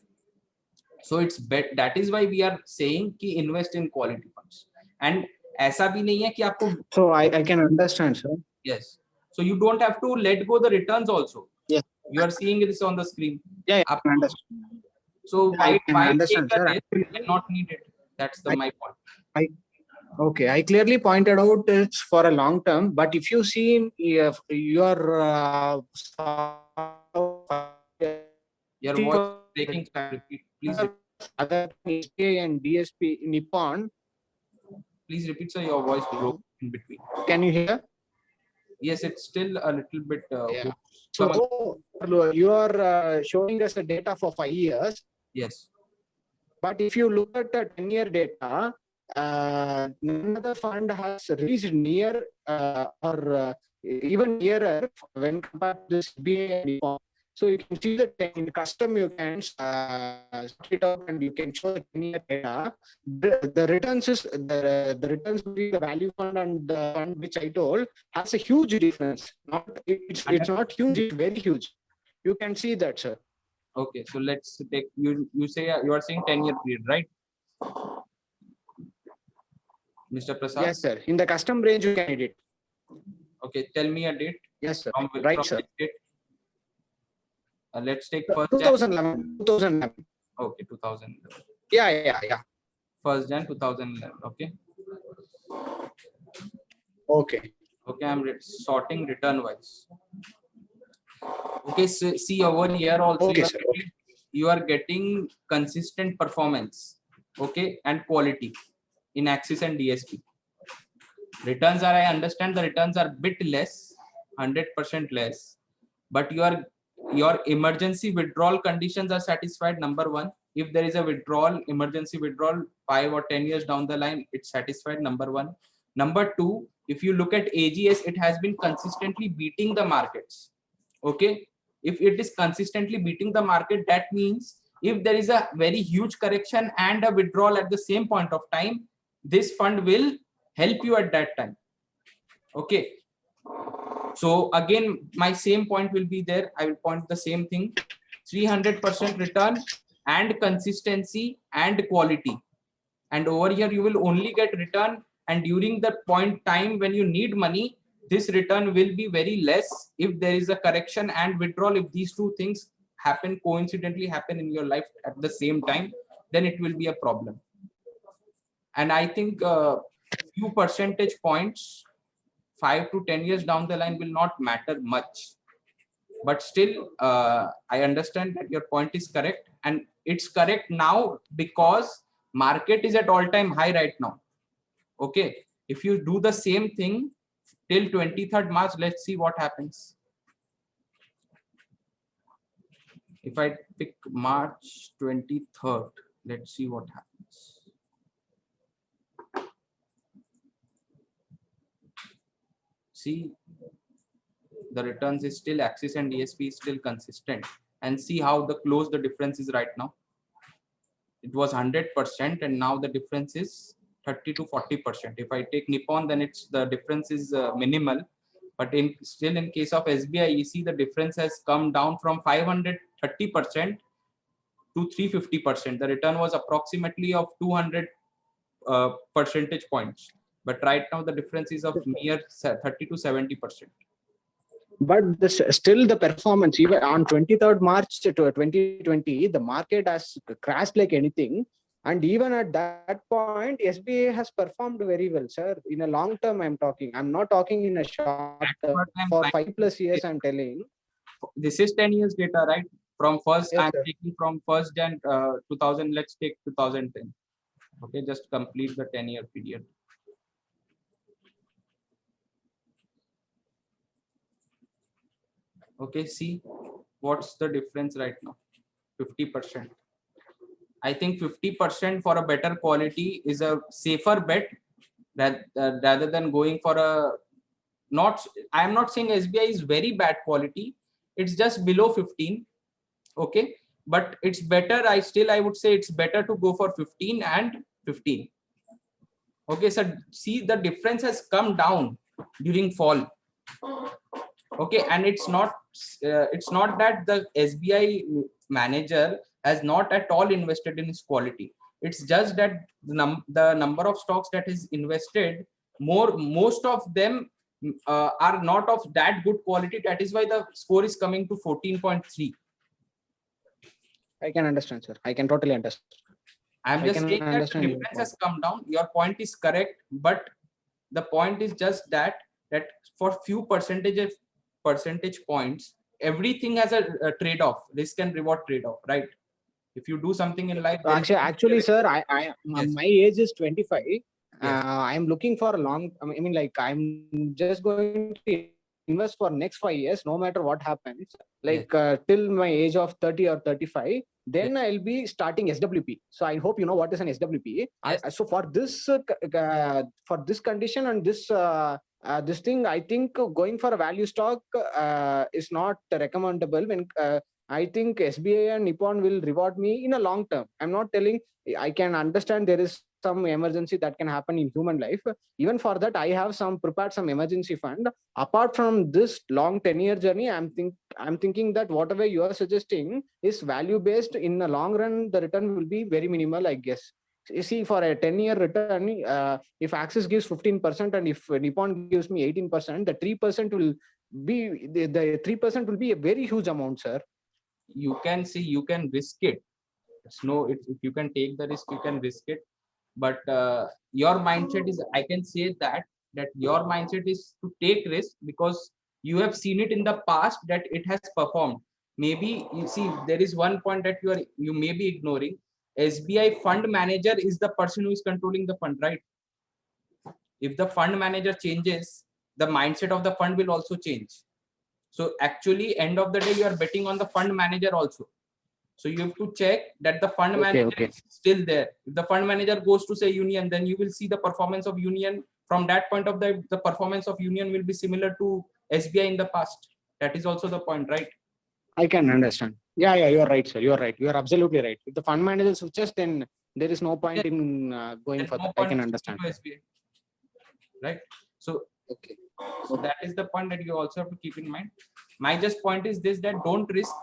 So it's bet, that is why we are saying ki invest in quality funds. And ऐसा भी नहीं है कि आपको, so I can understand, sir. Yes, so you don't have to let go the returns also. Yes. You are seeing this on the screen. Yeah, Up- I understand. So I why can take understand, a sir. risk when not needed? That's the my point. Okay, I clearly pointed out it's for a long term, but if you see in your Your voice is breaking. Repeat. Please, other SBI and DSP Nippon, please repeat, sir. Your voice broke in between. can you hear? Yes, it's still a little bit. Yeah. Come again. So you are showing us the data for 5 years, Yes. but if you look at the 10-year data, none other fund has reached near or even nearer when compared to this SBI and Nippon. So you can see that in custom you can sort it out and you can show the 10-year data. The returns is the returns between the value fund and the fund which I told has a huge difference. It's not huge, it's very huge. You can see that, sir. Okay, so let's take you say you are saying 10-year period, right? Mr. Prasad? Yes, sir. In the custom range, you can edit. Okay, tell me a date. Yes, sir. From Right, sir. which date? Let's take first 2011. 2011. Okay, 2011. Yeah. First Jan 2011. Okay. Okay. Okay, I'm sorting return wise. Okay, so see over here also Okay, sir. you are getting consistent performance, okay, and quality in Axis and DSP. Returns are, I understand the returns are bit less, 100% less, but your emergency withdrawal conditions are satisfied. Number one, if there is a withdrawal, emergency withdrawal 5 or 10 years down the line, it's satisfied. Number one. Number two, if you look at AGS, it has been consistently beating the markets. Okay, if it is consistently beating the market, that means if there is a very huge correction and a withdrawal at the same point of time, this fund will help you at that time. Okay, so again my same point will be there. I will point the same thing: 300% return and consistency and quality. And over here you will only get return, and during the point time when you need money, this return will be very less. If there is a correction and withdrawal, if these two things coincidentally happen in your life at the same time, then it will be a problem. And I think few percentage points 5 to 10 years down the line will not matter much, but still I understand that your point is correct, and it's correct now because market is at all-time high right now. Okay, if you do the same thing till 23rd March, let's see what happens. If I pick March 23rd, let's see what happens. See, the returns is still Axis and DSP is still consistent, and see how the close the difference is right now. It was 100% and now the difference is 30 to 40%. If I take Nippon, then it's the difference is minimal, but still in case of SBI, you see the difference has come down from 530% to 350%. The return was approximately of 200 percentage points, but right now the difference is of mere 30 to 70%. But still the performance, even on 23rd March to 2020, the market has crashed like anything. And even at that point, SBA has performed very well, sir. In a long term, I'm talking. I'm not talking in a short term. For 5+ years, I'm telling. This is 10 years data, right? From first, Yes, I'm sir. taking from first Jan 2000, let's take 2010. Okay, just complete the 10-year period. Okay, see what's the difference right now? 50%. I think 50% for a better quality is a safer bet rather than going for a not. I am not saying SBI is very bad quality. It's just below 15. Okay, but it's better. I would say it's better to go for 15 and 15. Okay, so see the difference has come down during fall. Okay, and it's not that the SBI manager has not at all invested in its quality. It's just that the number of stocks that is invested, most of them are not of that good quality. That is why the score is coming to 14.3. I can understand, sir. I can totally understand. I'm I just can saying that the understand your difference point. has come down. Your point is correct, but the point is just that for few percentage points, everything has a trade-off, risk and reward trade-off, right? If you do something in life, So there is actually, sir, yes. my age is 25. Yes. I'm looking for a long. I mean, like I'm just going to invest for next 5 years, no matter what happens. Like Yes. till my age of 30 or 35, then Yes. I'll be starting SWP. So I hope you know what is an SWP. Yes. So for this condition and this thing, I think going for a value stock is not recommendable when. I think SBI and Nippon will reward me in a long term. I'm not telling. I can understand there is some emergency that can happen in human life. Even for that, I have prepared some emergency fund. Apart from this long 10-year journey, I'm thinking that whatever you are suggesting is value based. In the long run, the return will be very minimal, I guess. You see, for a 10-year return, if Axis gives 15% and if Nippon gives me 18%, the 3% will be the 3% will be a very huge amount, sir. You can see, you can risk it. If you can take the risk, you can risk it. But your mindset is, I can say that your mindset is to take risk because you have seen it in the past that it has performed. Maybe you see there is one point that you may be ignoring. SBI fund manager is the person who is controlling the fund, right? If the fund manager changes, the mindset of the fund will also change. So actually, end of the day, you are betting on the fund manager also. So you have to check that the fund manager is still there. If the fund manager goes to say Union, then you will see the performance of Union. From that point of the performance of Union will be similar to SBI in the past. That is also the point, right? I can understand. Yeah, you're right, sir. You're right. You're absolutely right. If the fund manager switches, then there is no point in going There's for no that. I point can in switching understand. to SBI, right? So, Okay. so that is the point that you also have to keep in mind. My just point is this: that don't risk.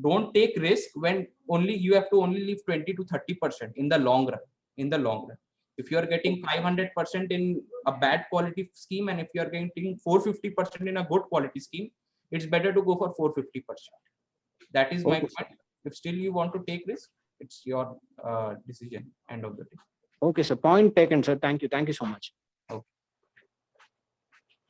Don't take risk when you have to only leave 20 to 30% in the long run. In the long run, if you are getting 500% in a bad quality scheme, and if you are getting 450% in a good quality scheme, it's better to go for 450%. That is my point. If still you want to take risk, it's your decision. End of the day. Okay, sir. Point taken, sir. Thank you. Thank you so much. Okay.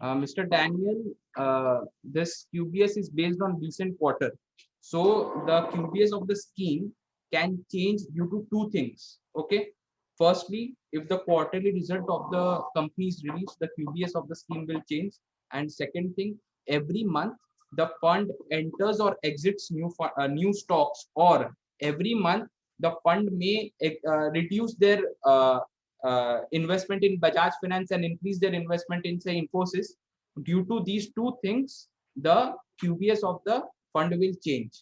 Mr. Daniel, this QBS is based on recent quarter. So the QBS of the scheme can change due to two things. Okay. Firstly, if the quarterly result of the company is released, the QBS of the scheme will change. And second thing, every month the fund enters or exits new stocks, or every month the fund may reduce their investment in Bajaj Finance and increase their investment in, say, Infosys. Due to these two things, the QBS of the fund will change.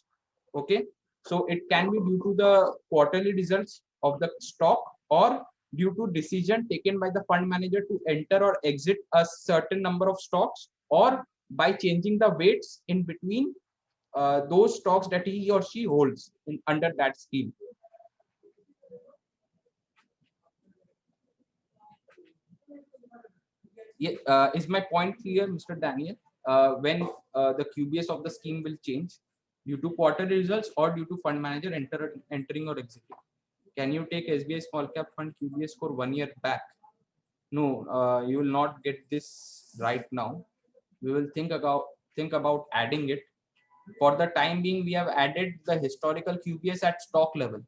Okay, so it can be due to the quarterly results of the stock, or due to decision taken by the fund manager to enter or exit a certain number of stocks, or by changing the weights in between those stocks that he or she holds under that scheme. Yeah, is my point clear, Mr. Daniel? When the QBS of the scheme will change due to quarter results or due to fund manager entering or exiting? Can you take SBI small cap fund QBS for 1 year back? No, you will not get this right now. We will think about adding it. For the time being, we have added the historical QBS at stock level.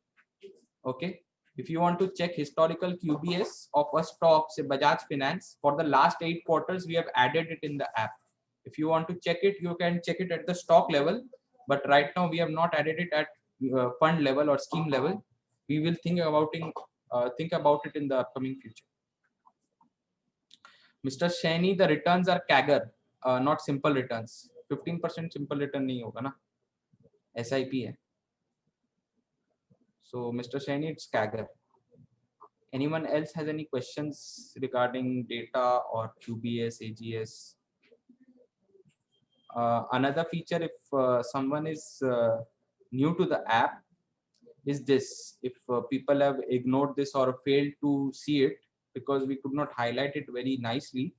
Okay. If you want to check historical QBS of a stock, say Bajaj Finance, for the last 8 quarters, we have added it in the app. If you want to check it, you can check it at the stock level. But right now, we have not added it at fund level or scheme level. We will think about it in the upcoming future. Mr. Shaini, the returns are CAGR, not simple returns. 15% simple return नहीं होगा ना, SIP है. So, Mr. Shaini, it's CAGR. Anyone else has any questions regarding data or QBS, AGS? Another feature, if someone is new to the app, is this. If people have ignored this or failed to see it because we could not highlight it very nicely,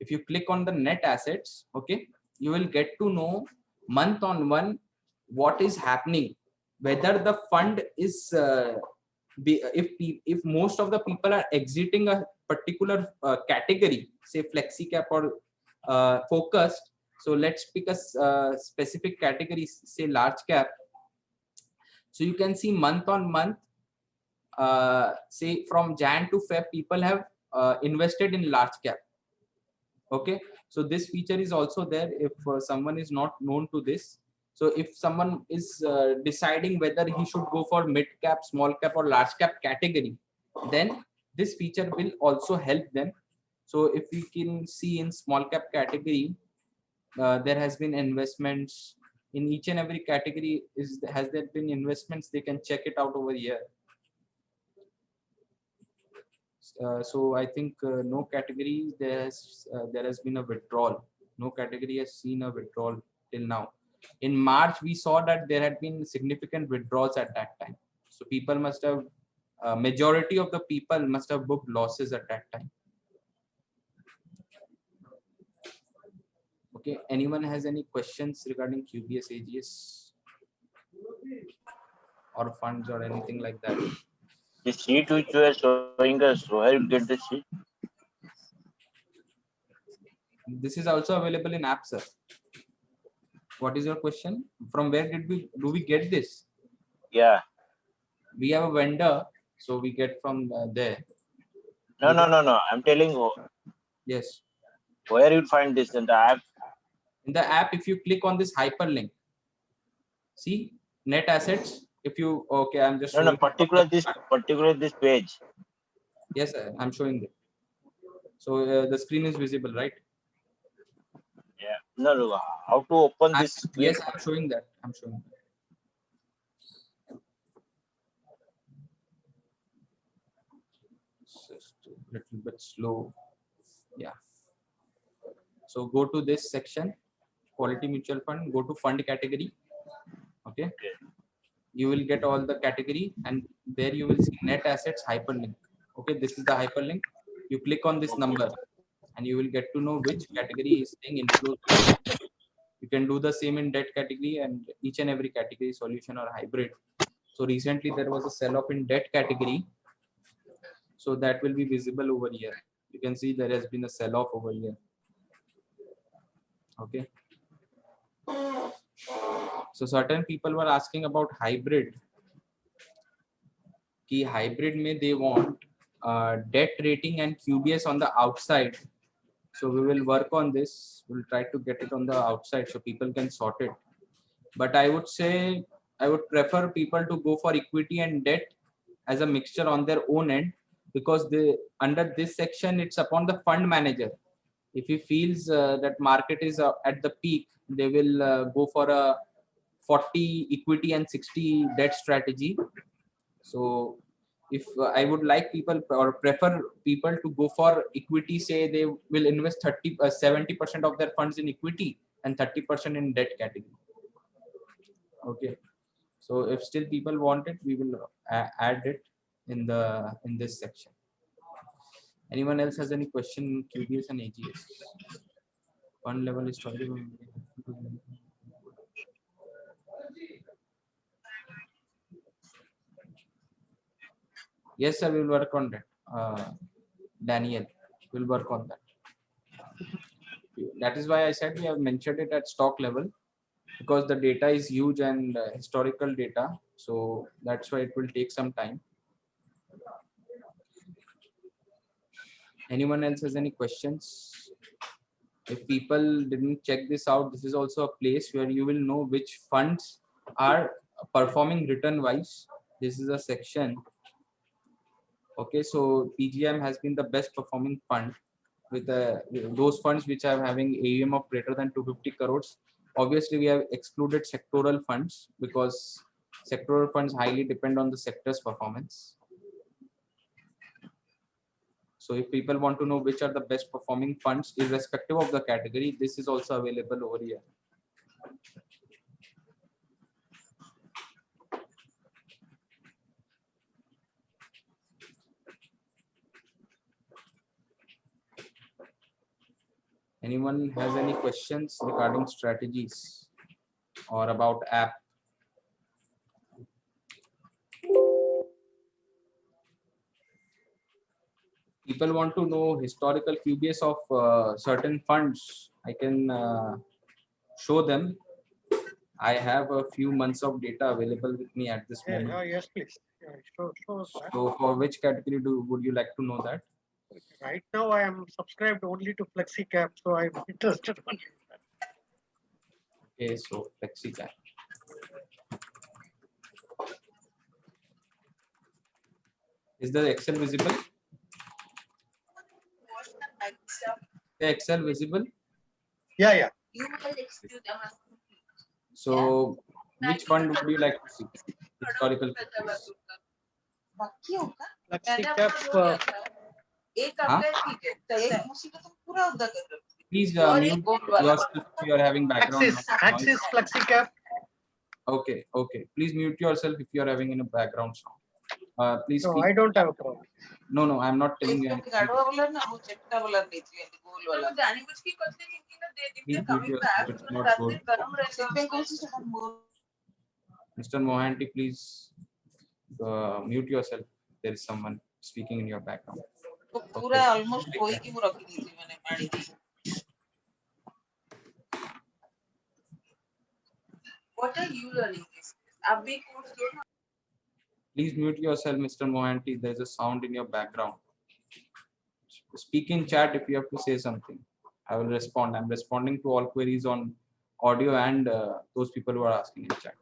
If you click on the net assets, okay, you will get to know month on month what is happening, whether the fund is if most of the people are exiting a particular category, say flexi cap or focused. So let's pick a specific category, say large cap. So you can see month on month, say from Jan to Feb, people have invested in large cap. Okay, so this feature is also there if someone is not known to this. So if someone is deciding whether he should go for mid cap, small cap or large cap category, then this feature will also help them. So if we can see in small cap category, there has been investments in each and every category. Has there been investments? They can check it out over here. So I think no category there has been a withdrawal. No category has seen a withdrawal till now. In March, we saw that there had been significant withdrawals at that time. So people must have, majority of the people must have booked losses at that time. Okay, anyone has any questions regarding QBS AGS or funds or anything like that? The sheet which you are showing us, where you get the sheet? This is also available in app, sir. What is your question? From where do we get this? Yeah. We have a vendor, so we get from there. No. I'm telling you, Yes. where you find this in the app? In the app, if you click on this hyperlink, see net assets. If you, okay, I'm just No, particular this page. Yes, sir, I'm showing it. So the screen is visible, right? Yeah. No. How to open this screen? Yes, I'm showing that. I'm showing that. Just a little bit slow. Yeah. So go to this section, quality mutual fund, go to fund category. Okay. You will get all the category and there you will see net assets hyperlink. Okay, this is the hyperlink. You click on this number and you will get to know which category is staying inflows. You can do the same in debt category and each and every category, solution or hybrid. So recently there was a sell off in debt category. So that will be visible over here. You can see there has been a sell off over here. Okay. So certain people were asking about hybrid. Key hybrid may they want debt rating and QBS on the outside. So we will work on this. We'll try to get it on the outside so people can sort it. But I would say I would prefer people to go for equity and debt as a mixture on their own end, because under this section it's upon the fund manager. If he feels that market is at the peak, they will go for a 40 equity and 60 debt strategy. So if I would like people or prefer people to go for equity, say they will invest 70% of their funds in equity and 30% in debt category. Okay. So if still people want it, we will add it in this section. Anyone else has any question? QBS and AGS. Fund level is yes, sir. We will work on that. Daniel will work on that. That is why I said we have mentioned it at stock level, because the data is huge and historical data. So that's why it will take some time. Anyone else has any questions? If people didn't check this out, this is also a place where you will know which funds are performing return wise. This is a section. Okay, so PGM has been the best performing fund with those funds which are having AUM of greater than 250 crores. Obviously, we have excluded sectoral funds because sectoral funds highly depend on the sector's performance. So if people want to know which are the best performing funds, irrespective of the category, this is also available over here. Anyone has any questions regarding strategies or about app? People want to know historical QBS of certain funds. I can show them. I have a few months of data available with me at this moment. Yes, please. Yeah, show us that. So for which category would you like to know that? Right now, I am subscribed only to FlexiCap, so I'm interested only in that. Okay, so FlexiCap. Is the Excel visible? The Excel visible? Yeah. So which fund would you like to see? Historical QBS. FlexiCap. Huh? Please mute yourself if you are having background noise. Axis FlexiCap. Okay. Please mute yourself if you are having a background sound. Please No, speak. I don't have a problem. No, I'm not telling you anything. Please mute yourself. It's not good. Mr. Mohanty, please mute yourself. There is someone speaking in your background. What are you learning this? Please mute yourself, Mr. Mohanty. There's a sound in your background. Speak in chat if you have to say something. I will respond. I'm responding to all queries on audio and those people who are asking in chat.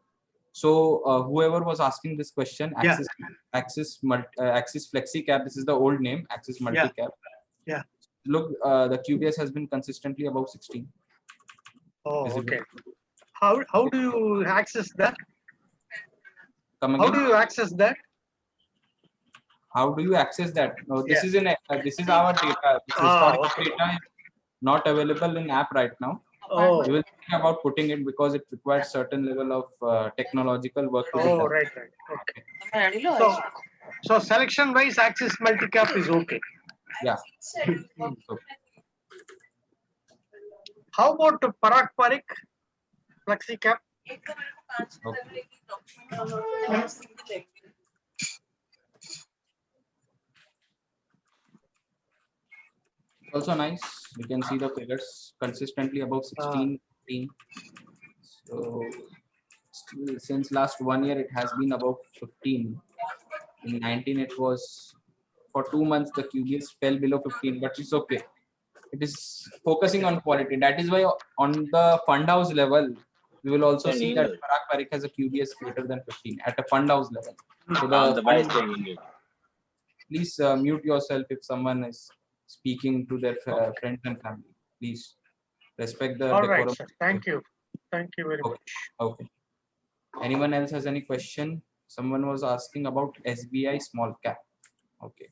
So whoever was asking this question, Axis FlexiCap. This is the old name, Axis Multicap. Yeah. Look, the QBS has been consistently above 16. Oh, Visible. okay. How do you access that? Come How again? do you access that? How do you access that? No, this is this is our data. This historical Okay. data is not available in app right now. Oh, We will think about putting it because it requires certain level of technological work to be done. right. Okay. So selection wise, Axis Multicap is okay. Yeah. So, How about Parag Parik FlexiCap? also nice. You can see the figures consistently above 16, 15. So still, since last 1 year, it has been above 15. In 19, it was for 2 months the QBS fell below 15, but it's okay. It is focusing on quality. That is why on the fund house level, we will also see that Parag Parikh has a QBS greater than 15 at a fund house level. So the fund, please mute yourself if someone is speaking to their friends and family. Please respect the All decorum. right, sir. Thank you. Thank you very much. Okay. Anyone else has any question? Someone was asking about SBI small cap. Okay.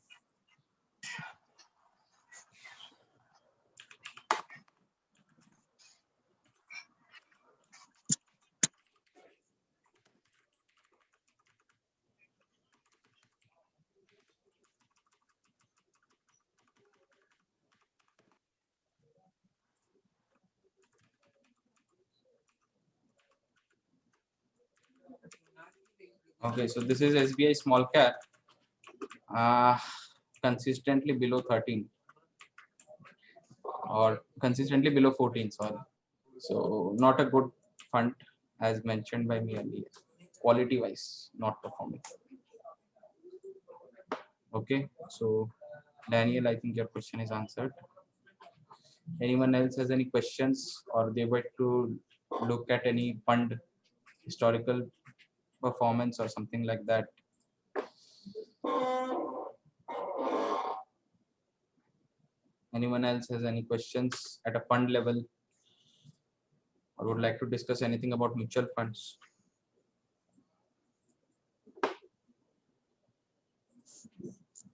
Okay, so this is SBI small cap, consistently below 13 or consistently below 14, sorry. So not a good fund as mentioned by me earlier, quality wise, not performing. Okay, so Daniel, I think your question is answered. Anyone else has any questions or they were to look at any fund historical performance or something like that? Anyone else has any questions at a fund level or would like to discuss anything about mutual funds?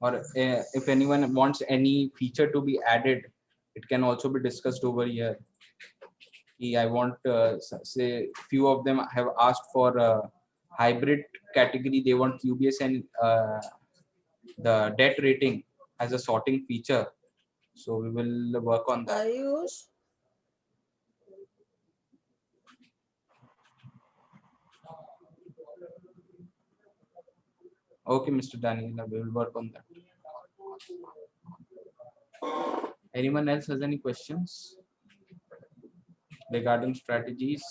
Or if anyone wants any feature to be added, it can also be discussed over here. I want say few of them have asked for a hybrid category. They want QBS and the debt rating as a sorting feature. So we will work on that. Okay, Mr. Daniel, we will work on that. Anyone else has any questions regarding strategies,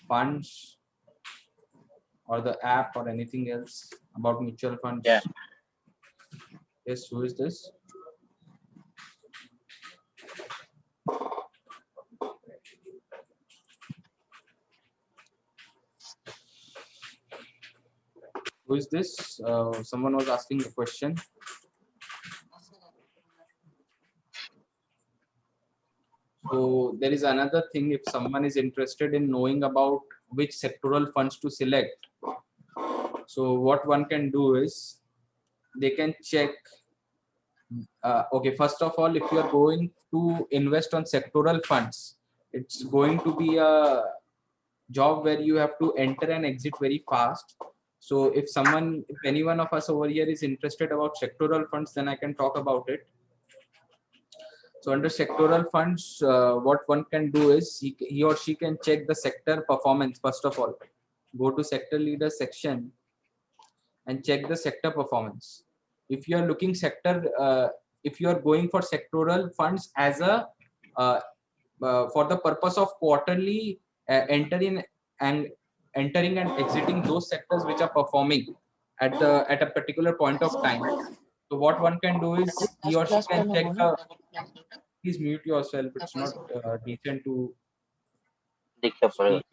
funds, or the app, or anything else about mutual funds? Yeah. Yes, who is this? Who is this? Someone was asking a question. So there is another thing, if someone is interested in knowing about which sectoral funds to select. So what one can do is they can check. Okay, first of all, if you are going to invest on sectoral funds, it's going to be a job where you have to enter and exit very fast. So if any one of us over here is interested about sectoral funds, then I can talk about it. So under sectoral funds, what one can do is he or she can check the sector performance. First of all, go to sector leader section and check the sector performance. If you are looking if you are going for sectoral funds as a for the purpose of quarterly entering and exiting those sectors which are performing at a particular point of time. So what one can do is he or she can check the. Please mute yourself. It's not decent to speak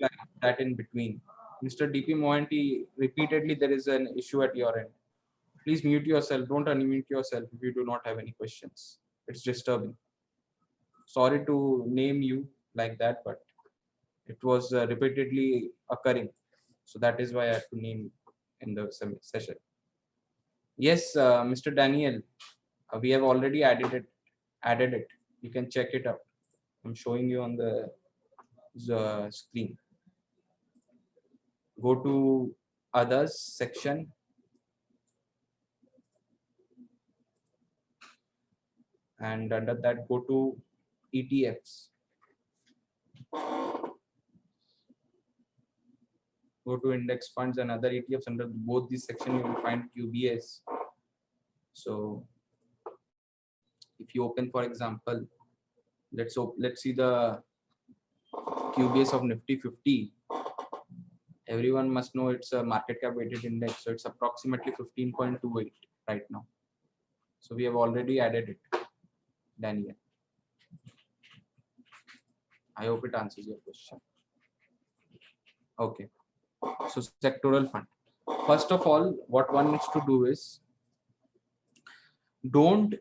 like that in between. Mr. DP Mohanty, repeatedly there is an issue at your end. Please mute yourself. Don't unmute yourself if you do not have any questions. It's disturbing. Sorry to name you like that, but it was repeatedly occurring. So that is why I have to name in the session. Yes, Mr. Daniel, we have already added it. You can check it out. I'm showing you on the screen. Go to others section. And under that, go to ETFs. Go to index funds and other ETFs. Under both these sections, you will find QBS. So if you open, for example, let's see the QBS of Nifty 50. Everyone must know it's a market cap weighted index, so it's approximately 15.28 right now. So we have already added it, Daniel. I hope it answers your question. Okay, so sectoral fund. First of all, what one needs to do is don't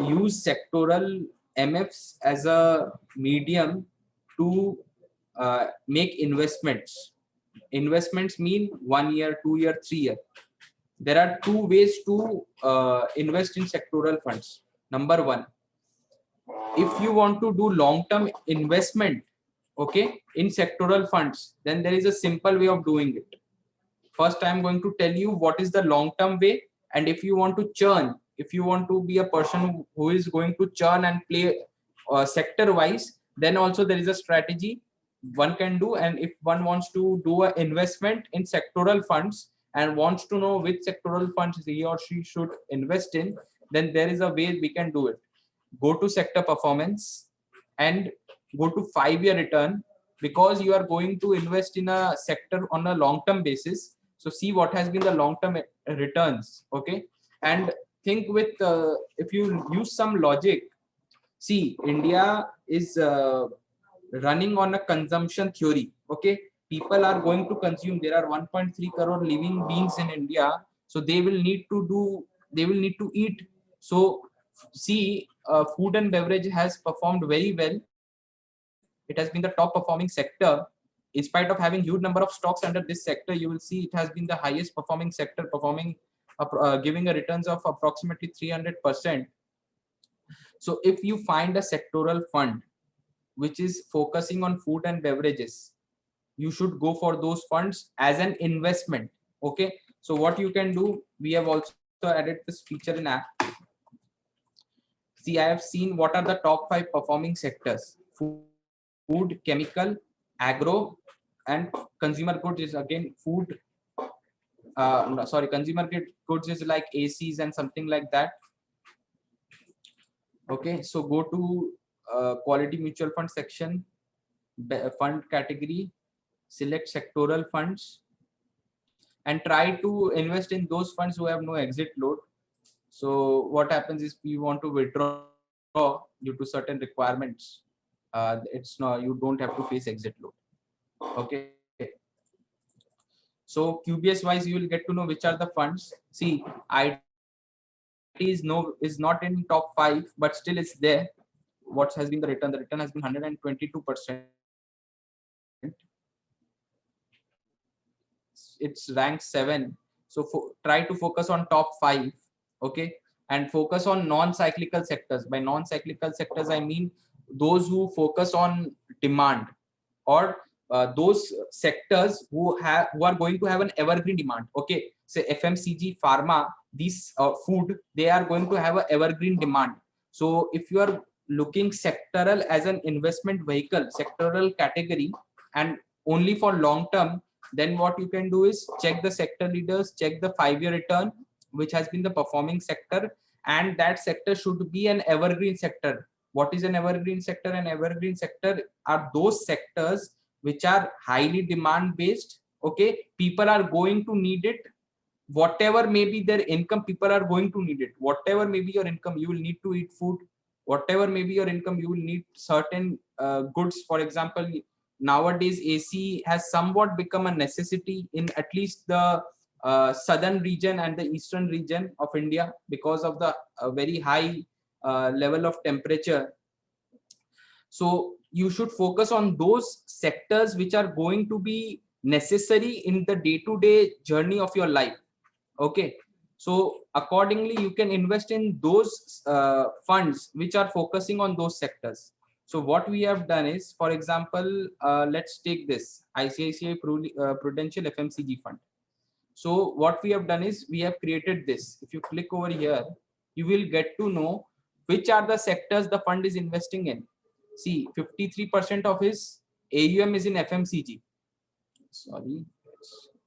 use sectoral MFs as a medium to make investments. Investments mean 1 year, 2 year, 3 year. There are two ways to invest in sectoral funds. Number one, if you want to do long-term investment, okay, in sectoral funds, then there is a simple way of doing it. First, I am going to tell you what is the long-term way, and if you want to churn, if you want to be a person who is going to churn and play sector-wise, then also there is a strategy one can do. And if one wants to do an investment in sectoral funds and wants to know which sectoral funds he or she should invest in, then there is a way we can do it. Go to sector performance and go to 5-year return, because you are going to invest in a sector on a long-term basis. So see what has been the long-term returns, okay? And think with, if you use some logic, see, India is running on a consumption theory, okay? People are going to consume. There are 1.3 crore living beings in India, so they will need to eat. So see, food and beverage has performed very well. It has been the top performing sector. In spite of having huge number of stocks under this sector, you will see it has been the highest performing sector, giving a returns of approximately 300%. So if you find a sectoral fund which is focusing on food and beverages, you should go for those funds as an investment, okay? So what you can do, we have also added this feature in app. See, I have seen what are the top 5 performing sectors: food, chemical, agro, and consumer goods is again food, no, sorry, consumer goods is like ACs and something like that. Okay, so go to quality mutual fund section, fund category, select sectoral funds, and try to invest in those funds who have no exit load. So what happens is, we want to withdraw due to certain requirements. It's not, you don't have to face exit load. Okay. So QBS wise, you will get to know which are the funds. See, IT is not in top 5, but still it's there. What has been the return? The return has been 122%. It's ranked 7. So try to focus on top 5. Okay, and focus on non-cyclical sectors. By non-cyclical sectors, I mean those who focus on demand, or those sectors who are going to have an evergreen demand. Okay, so FMCG, pharma, these food, they are going to have an evergreen demand. So if you are looking sectoral as an investment vehicle, sectoral category, and only for long term, then what you can do is check the sector leaders, check the 5-year return, which has been the performing sector, and that sector should be an evergreen sector. What is an evergreen sector? An evergreen sector are those sectors which are highly demand based. Okay, people are going to need it. Whatever may be their income, people are going to need it. Whatever may be your income, you will need to eat food. Whatever may be your income, you will need certain goods. For example, nowadays AC has somewhat become a necessity in at least the southern region and the eastern region of India, because of the very high level of temperature. So you should focus on those sectors which are going to be necessary in the day-to-day journey of your life. Okay, so accordingly you can invest in those funds which are focusing on those sectors. So what we have done is, for example, let's take this ICICI Prudential FMCG fund. So what we have done is, we have created this. If you click over here, you will get to know which are the sectors the fund is investing in. See, 53% of his AUM is in FMCG. Sorry.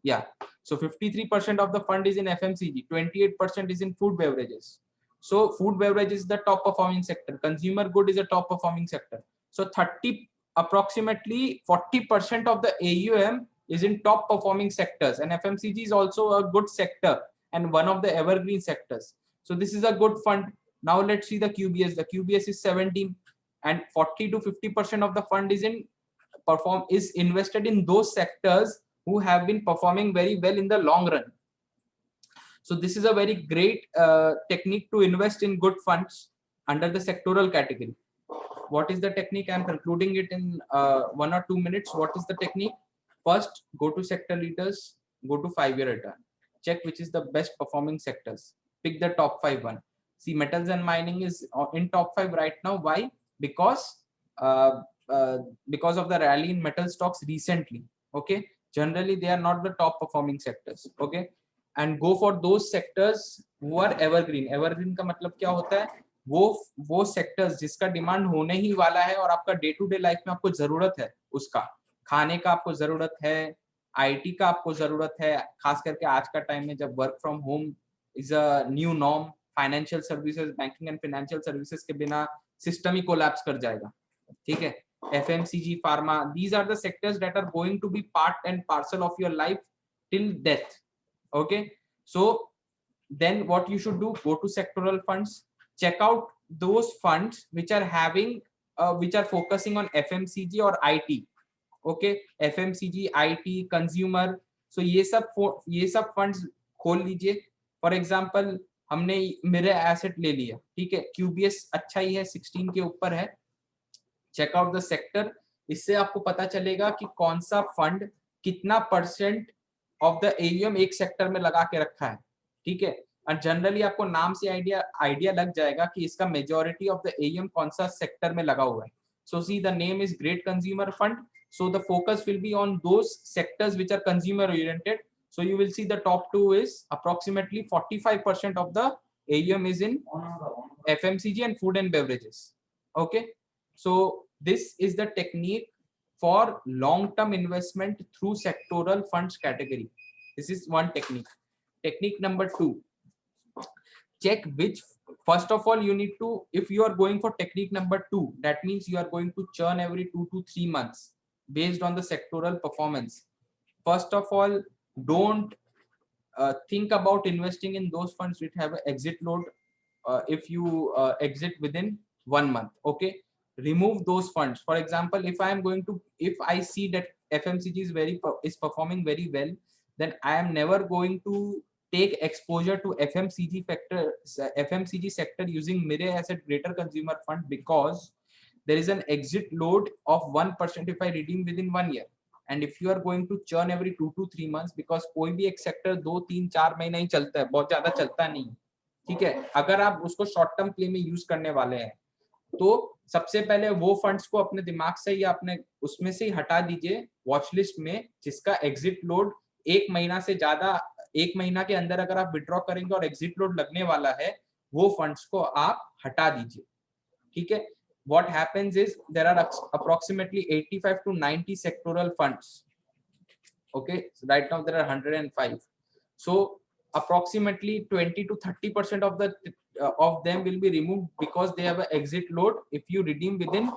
Yeah. So 53% of the fund is in FMCG, 28% is in food beverages. So food beverage is the top performing sector. Consumer good is a top performing sector. So approximately 40% of the AUM is in top performing sectors, and FMCG is also a good sector and one of the evergreen sectors. So this is a good fund. Now let's see the QBS. The QBS is 17, and 40 to 50% of the fund is invested in those sectors who have been performing very well in the long run. So this is a very great technique to invest in good funds under the sectoral category. What is the technique? I'm concluding it in 1 or 2 minutes. What is the technique? First, go to sector leaders, go to 5-year return. Check which is the best performing sectors. Pick the top 5 one. See, metals and mining is in top 5 right now. Why? Because of the rally in metal stocks recently. Okay, generally they are not the top performing sectors. Okay, and go for those sectors who are evergreen. Evergreen का मतलब क्या होता है? वो sectors जिसका demand होने ही वाला है और आपका डे टू डे लाइफ में आपको जरूरत है उसका, खाने का आपको जरूरत है, आईटी का आपको जरूरत है, खास करके आज का टाइम में जब work from home is a new norm. Financial services, banking and financial services के बिना सिस्टम ही कोलैप्स कर जाएगा. ठीक है, FMCG, pharma, these are the sectors that are going to be part and parcel of your life till death. Okay, so then what you should do, go to sectoral funds, check out those funds which are having which are focusing on FMCG or IT. Okay, FMCG, IT, consumer. So ये सब funds खोल लीजिए. For example, हमने मेरे asset ले लिया. ठीक है, QBS अच्छा ही है, 16 के ऊपर है. Check out the sector. इससे आपको पता चलेगा कि कौन सा फंड कितना % ऑफ द AUM एक सेक्टर में लगा के रखा है. ठीक है, और जनरली आपको नाम से आइडिया लग जाएगा कि इसका मेजॉरिटी ऑफ द AUM कौन सा सेक्टर में लगा हुआ है. So see the name is great consumer fund. So the focus will be on those sectors which are consumer oriented. So you will see the top 2 is approximately 45% of the AUM is in FMCG and food and beverages. Okay, so this is the technique for long term investment through sectoral funds category. This is one technique. Technique number 2, check which, first of all, you need to, if you are going for technique number 2, that means you are going to churn every 2 to 3 months based on the sectoral performance. First of all, don't think about investing in those funds which have an exit load if you exit within 1 month. Okay, remove those funds. For example, if I am going to, if I see that FMCG is performing very well, then I am never going to take exposure to FMCG sector using Mire Asset Greater Consumer Fund, because there is an exit load of 1% if I redeem within 1 year. And if you are going to churn every 2 to 3 months, because कोई भी एक sector 2, 3, 4 महीना ही चलता है, बहुत ज्यादा चलता नहीं, ठीक है। अगर आप उसको शॉर्ट टर्म प्ले में यूज करने वाले हैं, तो सबसे पहले वो फंड्स को अपने दिमाग से या अपने उसमें से ही हटा दीजिए वॉच लिस्ट में, जिसका एग्जिट लोड 1 महीना से ज्यादा, 1 महीना के अंदर अगर आप विड्रॉ करेंगे और एग्जिट लोड लगने वाला है, वो फंड्स को आप हटा दीजिए, ठीक है। What happens is there are approximately 85 to 90 sectoral funds. Okay, so right now there are 105. So approximately 20 to 30% of them will be removed because they have an exit load if you redeem within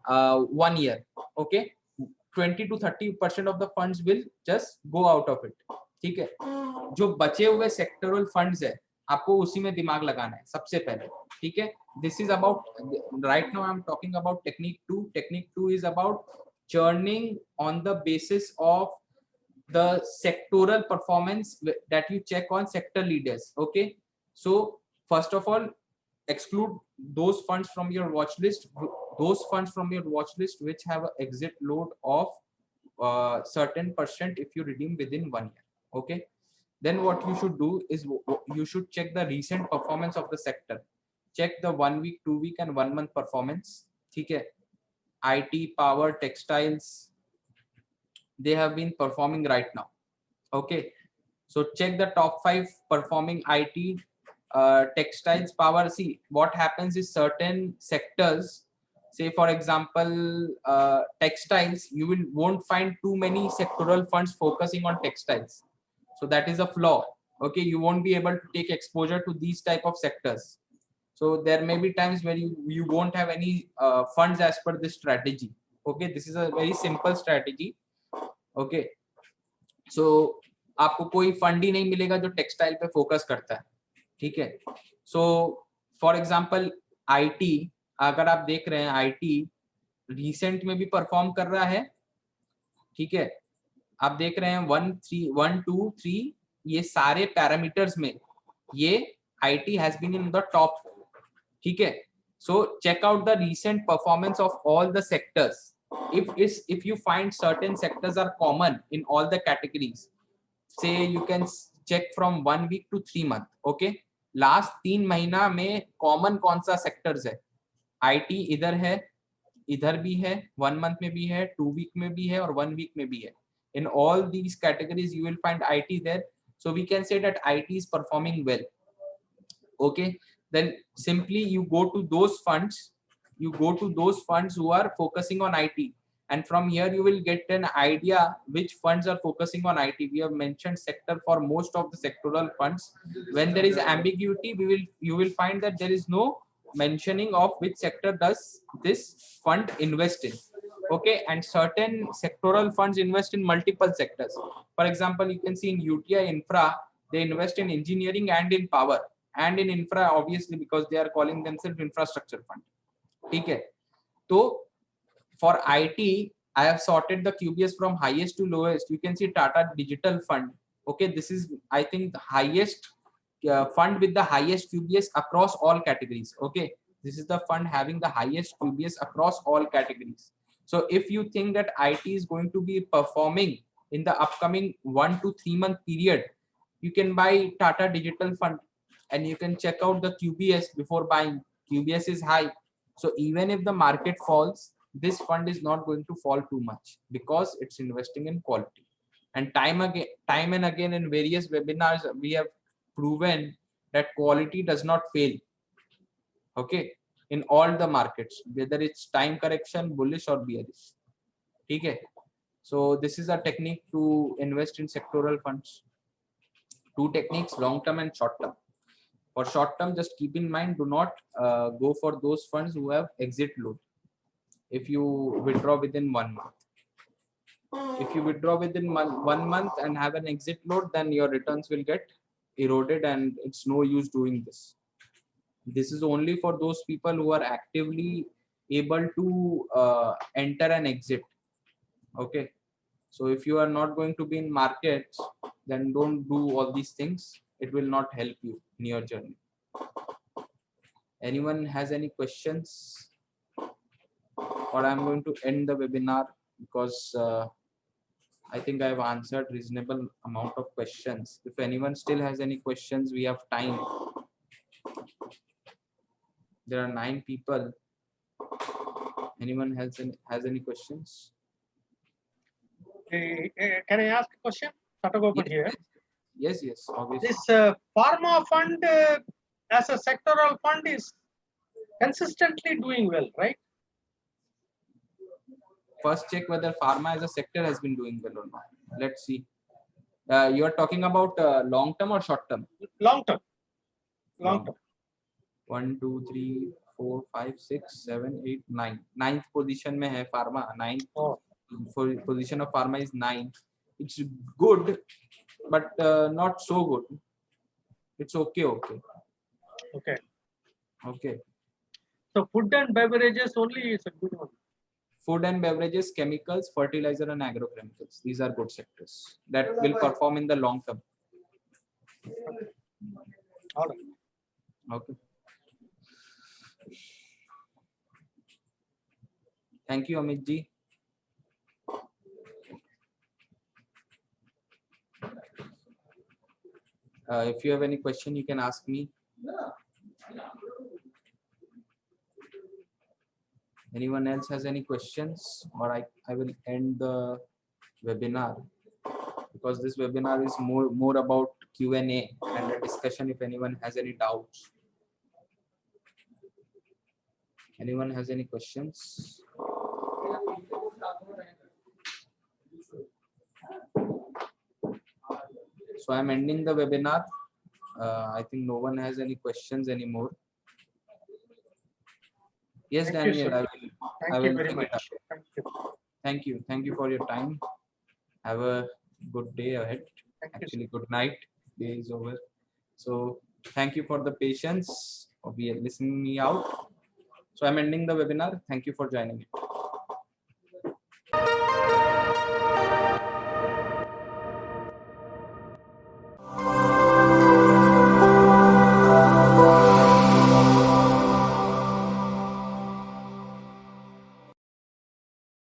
1 year. Okay, 20 to 30% of the funds will just go out of it. ठीक है, जो बचे हुए sectoral funds है आपको उसी में दिमाग लगाना है सबसे पहले, ठीक है। This is about, right now I'm talking about technique 2. Technique 2 is about churning on the basis of the sectoral performance that you check on sector leaders. Okay, so first of all, exclude those funds from your watch list, which have an exit load of certain percent if you redeem within 1 year. Okay, then what you should do is you should check the recent performance of the sector. Check the 1 week, 2 week and 1 month performance. ठीक है, IT, power, textiles, they have been performing right now. Okay, so check the top 5 performing IT, textiles, power. See what happens is certain sectors, say for example textiles, you won't find too many sectoral funds focusing on textiles, so that is a flaw. Okay, you won't be able to take exposure to these type of sectors. So there may be times where you won't have any funds as per this strategy. Okay, this is a very simple strategy. Okay, so आपको कोई fund ही नहीं मिलेगा जो textile पे focus करता है, ठीक है। So for example IT, अगर आप देख रहे हैं IT रिसेंट में भी परफॉर्म कर रहा है, ठीक है। आप देख रहे हैं 1, 3, 1, 2, 3, ये सारे पैरामीटर्स में ये IT has been in the top, ठीक है। So check out the recent performance of all the sectors. If you find certain sectors are common in all the categories, say you can check from 1 week to 3 month. Okay, last 3 महीना में common कौन सा sectors है? IT इधर है, इधर भी है, 1 month में भी है, 2 week में भी है और 1 week में भी है. In all these categories you will find IT there. So we can say that IT is performing well. Okay, then simply you go to those funds, who are focusing on IT, and from here you will get an idea which funds are focusing on IT. We have mentioned sector for most of the sectoral funds. When there is ambiguity, you will find that there is no mentioning of which sector does this fund invest in. Okay, and certain sectoral funds invest in multiple sectors. For example, you can see in UTI Infra, they invest in engineering and in power, and in infra obviously because they are calling themselves infrastructure fund. ठीक है, तो for IT I have sorted the QBS from highest to lowest. You can see Tata Digital Fund. Okay, this is I think the highest fund with the highest QBS across all categories. Okay, this is the fund having the highest QBS across all categories. So if you think that IT is going to be performing in the upcoming 1 to 3 month period, you can buy Tata Digital Fund and you can check out the QBS before buying. QBS is high, so even if the market falls, this fund is not going to fall too much because it's investing in quality. And time and again in various webinars we have proven that quality does not fail. Okay, in all the markets, whether it's time correction, bullish or bearish. Okay, so this is a technique to invest in sectoral funds. Two techniques, long term and short term. For short term, just keep in mind, do not go for those funds who have exit load. If you withdraw within 1 month, if you withdraw within 1 month and have an exit load, then your returns will get eroded and it's no use doing this. This is only for those people who are actively able to enter and exit. Okay. So if you are not going to be in markets, then don't do all these things. It will not help you in your journey. Anyone has any questions? Or I'm going to end the webinar because I think I've answered reasonable amount of questions. If anyone still has any questions, we have time. There are 9 people. Anyone has any questions? Can I ask a question? Satagopan here. Yes, obviously. This pharma fund as a sectoral fund is consistently doing well, right? First check whether pharma as a sector has been doing well or not. Let's see. You are talking about long term or short term? Long term. Long term. 1, 2, 3, 4, 5, 6, 7, 8, 9. 9th position में है pharma. 9th position of pharma is 9. It's good, but not so good. It's okay. Okay. So food and beverages only is a good one. Food and beverages, chemicals, fertilizer and agrochemicals. These are good sectors that will perform in the long term. All right. Okay. Thank you, Amit ji. If you have any question, you can ask me. Anyone else has any questions, or I will end the webinar because this webinar is more about Q&A and a discussion if anyone has any doubts. Anyone has any questions? So I'm ending the webinar. I think no one has any questions anymore. Yes, Thank you, Daniel, sir. I will Thank you very take it much. up. Thank you. Thank you for your time. Have a good day ahead. Actually, good night. Day is over. So thank you for the patience of listening me out. So I'm ending the webinar. Thank you for joining it.